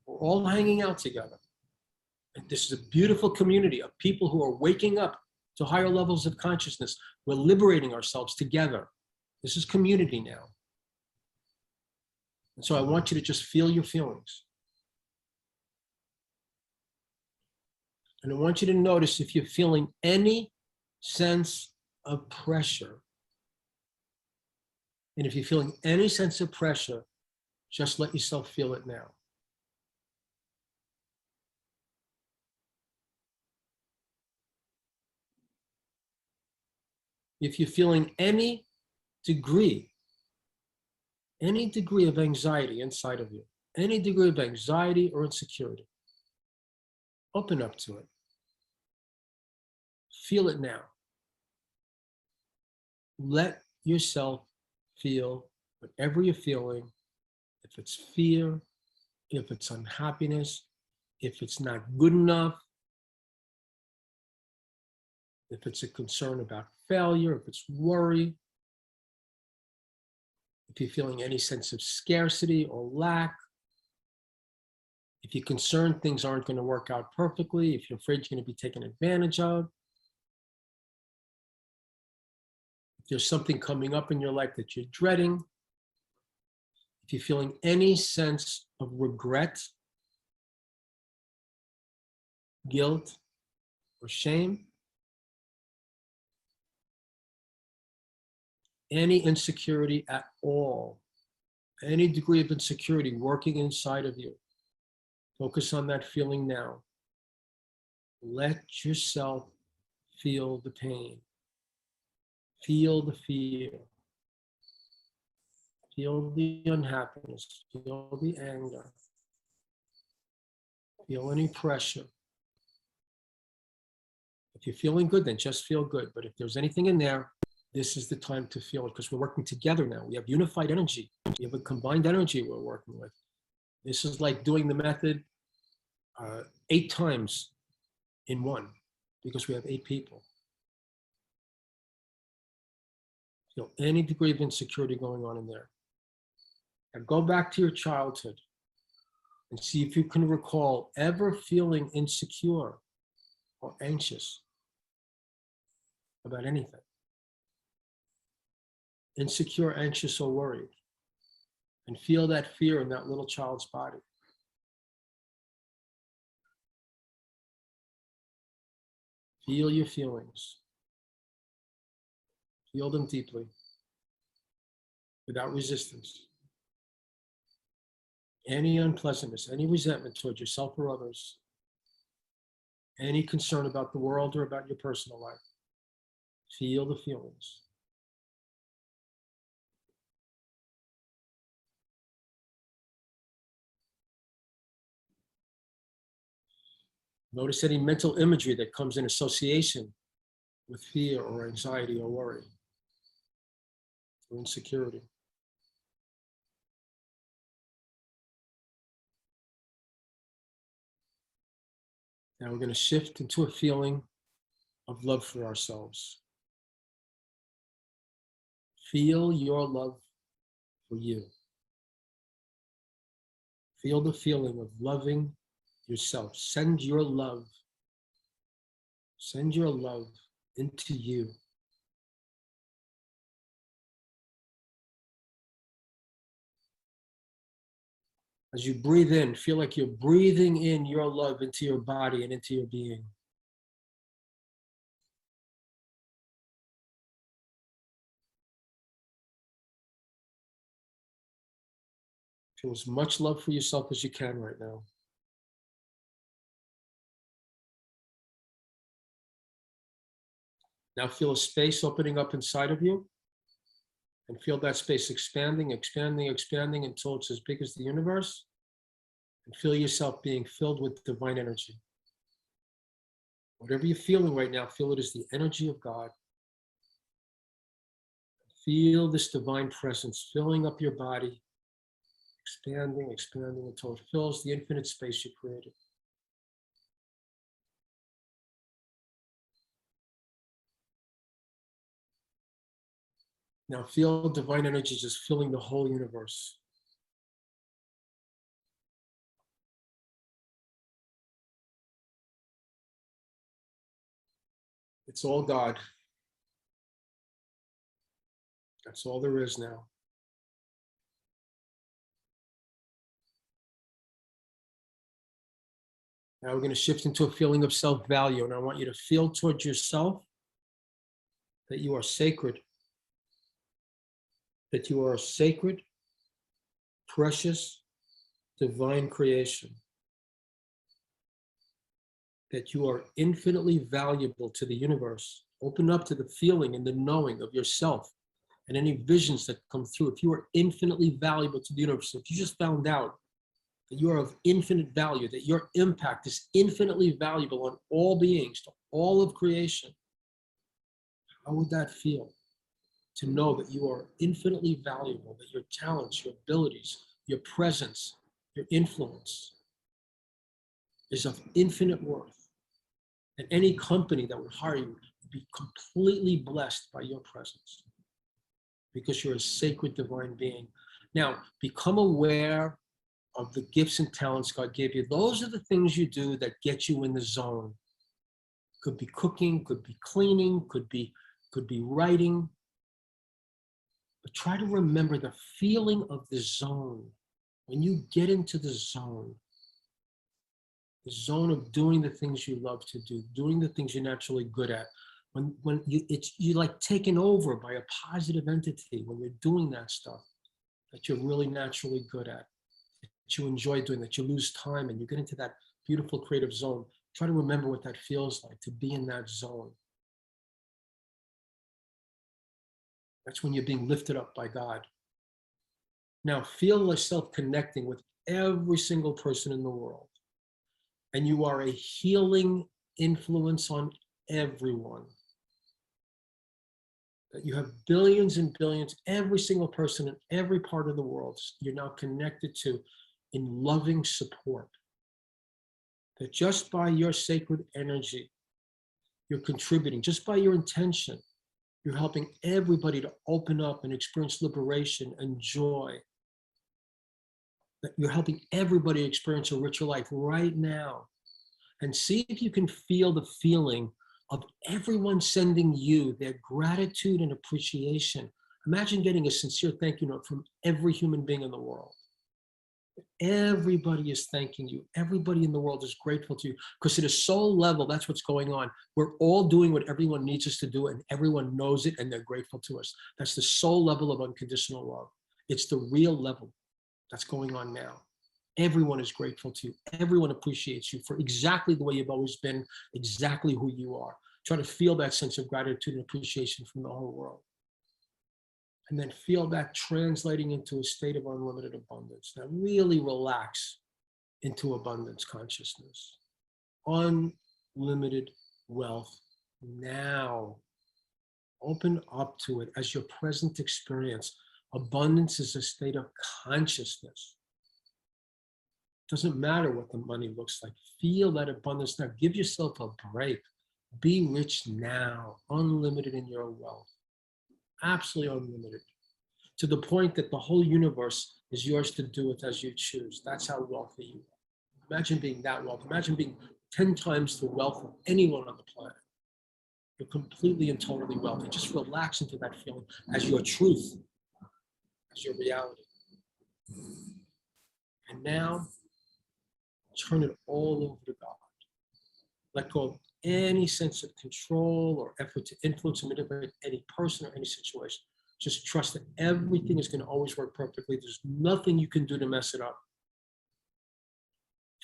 We're all hanging out together. And this is a beautiful community of people who are waking up to higher levels of consciousness. We're liberating ourselves together. This is community now. And so I want you to just feel your feelings. And I want you to notice if you're feeling any sense of pressure. And if you're feeling any sense of pressure, just let yourself feel it now. If you're feeling any degree of anxiety inside of you, any degree of anxiety or insecurity, open up to it. Feel it now. Let yourself feel whatever you're feeling. If it's fear, if it's unhappiness, if it's not good enough, if it's a concern about failure, if it's worry, if you're feeling any sense of scarcity or lack, if you're concerned things aren't going to work out perfectly, if you're afraid you're going to be taken advantage of, if there's something coming up in your life that you're dreading, if you're feeling any sense of regret, guilt, or shame, any insecurity at all, any degree of insecurity working inside of you, focus on that feeling now. Let yourself feel the pain. Feel the fear. Feel the unhappiness. Feel the anger. Feel any pressure. If you're feeling good, then just feel good. But if there's anything in there, this is the time to feel it, because we're working together now. We have unified energy. We have a combined energy we're working with. This is like doing the method 8 times in one, because we have 8 people. Feel any degree of insecurity going on in there. And go back to your childhood and see if you can recall ever feeling insecure or anxious about anything. Insecure, anxious, or worried. And feel that fear in that little child's body. Feel your feelings. Feel them deeply, without resistance. Any unpleasantness, any resentment towards yourself or others, any concern about the world or about your personal life, feel the feelings. Notice any mental imagery that comes in association with fear or anxiety or worry or insecurity. Now we're going to shift into a feeling of love for ourselves. Feel your love for you. Feel the feeling of loving yourself. Send your love into you. As you breathe in, feel like you're breathing in your love into your body and into your being. Feel as much love for yourself as you can right now. Now feel a space opening up inside of you, and feel that space expanding, expanding, expanding until it's as big as the universe, and feel yourself being filled with divine energy. Whatever you're feeling right now, feel it as the energy of God. Feel this divine presence filling up your body, expanding, expanding until it fills the infinite space you created. Now feel divine energy just filling the whole universe. It's all God. That's all there is now. Now we're going to shift into a feeling of self-value, and I want you to feel towards yourself that you are sacred, that you are a sacred, precious, divine creation, that you are infinitely valuable to the universe. Open up to the feeling and the knowing of yourself and any visions that come through. If you are infinitely valuable to the universe, if you just found out that you are of infinite value, that your impact is infinitely valuable on all beings, to all of creation, how would that feel? To know that you are infinitely valuable, that your talents, your abilities, your presence, your influence is of infinite worth. And any company that would hire you would be completely blessed by your presence because you're a sacred divine being. Now, become aware of the gifts and talents God gave you. Those are the things you do that get you in the zone. Could be cooking, could be cleaning, could be writing. But try to remember the feeling of the zone. When you get into the zone of doing the things you love to do, doing the things you're naturally good at, when you're like taken over by a positive entity when you're doing that stuff that you're really naturally good at, that you enjoy doing, that you lose time and you get into that beautiful creative zone. Try to remember what that feels like to be in that zone. That's when you're being lifted up by God. Now feel yourself connecting with every single person in the world. And you are a healing influence on everyone. That you have billions and billions, every single person in every part of the world you're now connected to in loving support. That just by your sacred energy, you're contributing, just by your intention, you're helping everybody to open up and experience liberation and joy. That you're helping everybody experience a richer life right now. And see if you can feel the feeling of everyone sending you their gratitude and appreciation. Imagine getting a sincere thank you note from every human being in the world. Everybody is thanking you. Everybody in the world is grateful to you because at a soul level, that's what's going on. We're all doing what everyone needs us to do and everyone knows it and they're grateful to us. That's the soul level of unconditional love. It's the real level that's going on now. Everyone is grateful to you. Everyone appreciates you for exactly the way you've always been, exactly who you are. Try to feel that sense of gratitude and appreciation from the whole world. And then feel that translating into a state of unlimited abundance. Now really relax into abundance consciousness. Unlimited wealth now. Open up to it as your present experience. Abundance is a state of consciousness. Doesn't matter what the money looks like. Feel that abundance now. Give yourself a break. Be rich now, unlimited in your wealth. Absolutely unlimited. To the point that the whole universe is yours to do with as you choose. That's how wealthy you are. Imagine being that wealthy. Imagine being 10 times the wealth of anyone on the planet. You're completely and totally wealthy. Just relax into that feeling as your truth, as your reality. And now, turn it all over to God. Let go of any sense of control or effort to influence and manipulate any person or any situation. Just trust that everything is going to always work perfectly. There's nothing you can do to mess it up.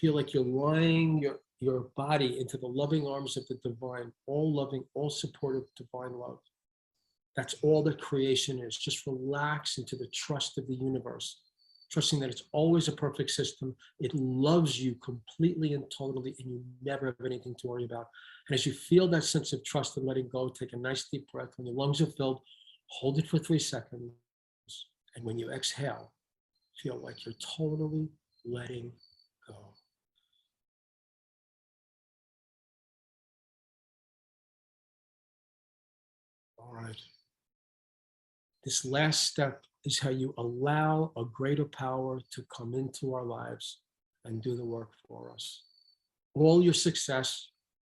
Feel like you're lying your body into the loving arms of the divine, all loving, all supportive divine love. That's all that creation is. Just relax into the trust of the universe. Trusting that it's always a perfect system. It loves you completely and totally, and you never have anything to worry about. And as you feel that sense of trust and letting go, take a nice deep breath. When your lungs are filled, hold it for 3 seconds. And when you exhale, feel like you're totally letting go. All right. This last step is how you allow a greater power to come into our lives and do the work for us. All your success,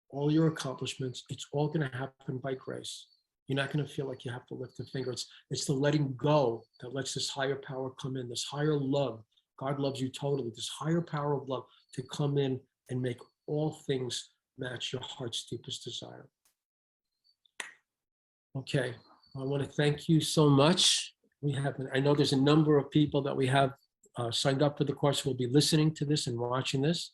all your accomplishments, it's all going to happen by grace. You're not going to feel like you have to lift a finger. It's the letting go that lets this higher power come in, this higher love. God loves you totally. This higher power of love to come in and make all things match your heart's deepest desire. Okay, I want to thank you so much. I know there's a number of people that we have signed up for the course who will be listening to this and watching this.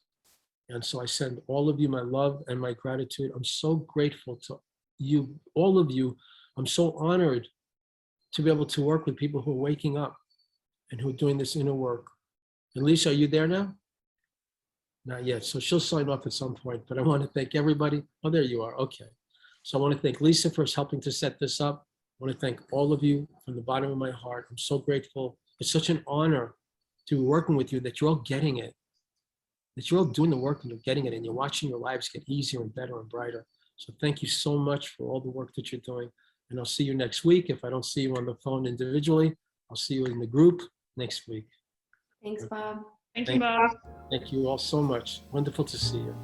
And so I send all of you my love and my gratitude. I'm so grateful to you, all of you. I'm so honored to be able to work with people who are waking up and who are doing this inner work. And Lisa, are you there now? Not yet. So she'll sign off at some point, but I want to thank everybody. Oh, there you are. Okay. So I want to thank Lisa for helping to set this up. I want to thank all of you from the bottom of my heart. I'm so grateful. It's such an honor to be working with you, that you're all getting it, that you're all doing the work and you're getting it, and you're watching your lives get easier and better and brighter. So thank you so much for all the work that you're doing. And I'll see you next week. If I don't see you on the phone individually, I'll see you in the group next week. Thanks, Bob. Thank you, Bob. Thank you all so much. Wonderful to see you.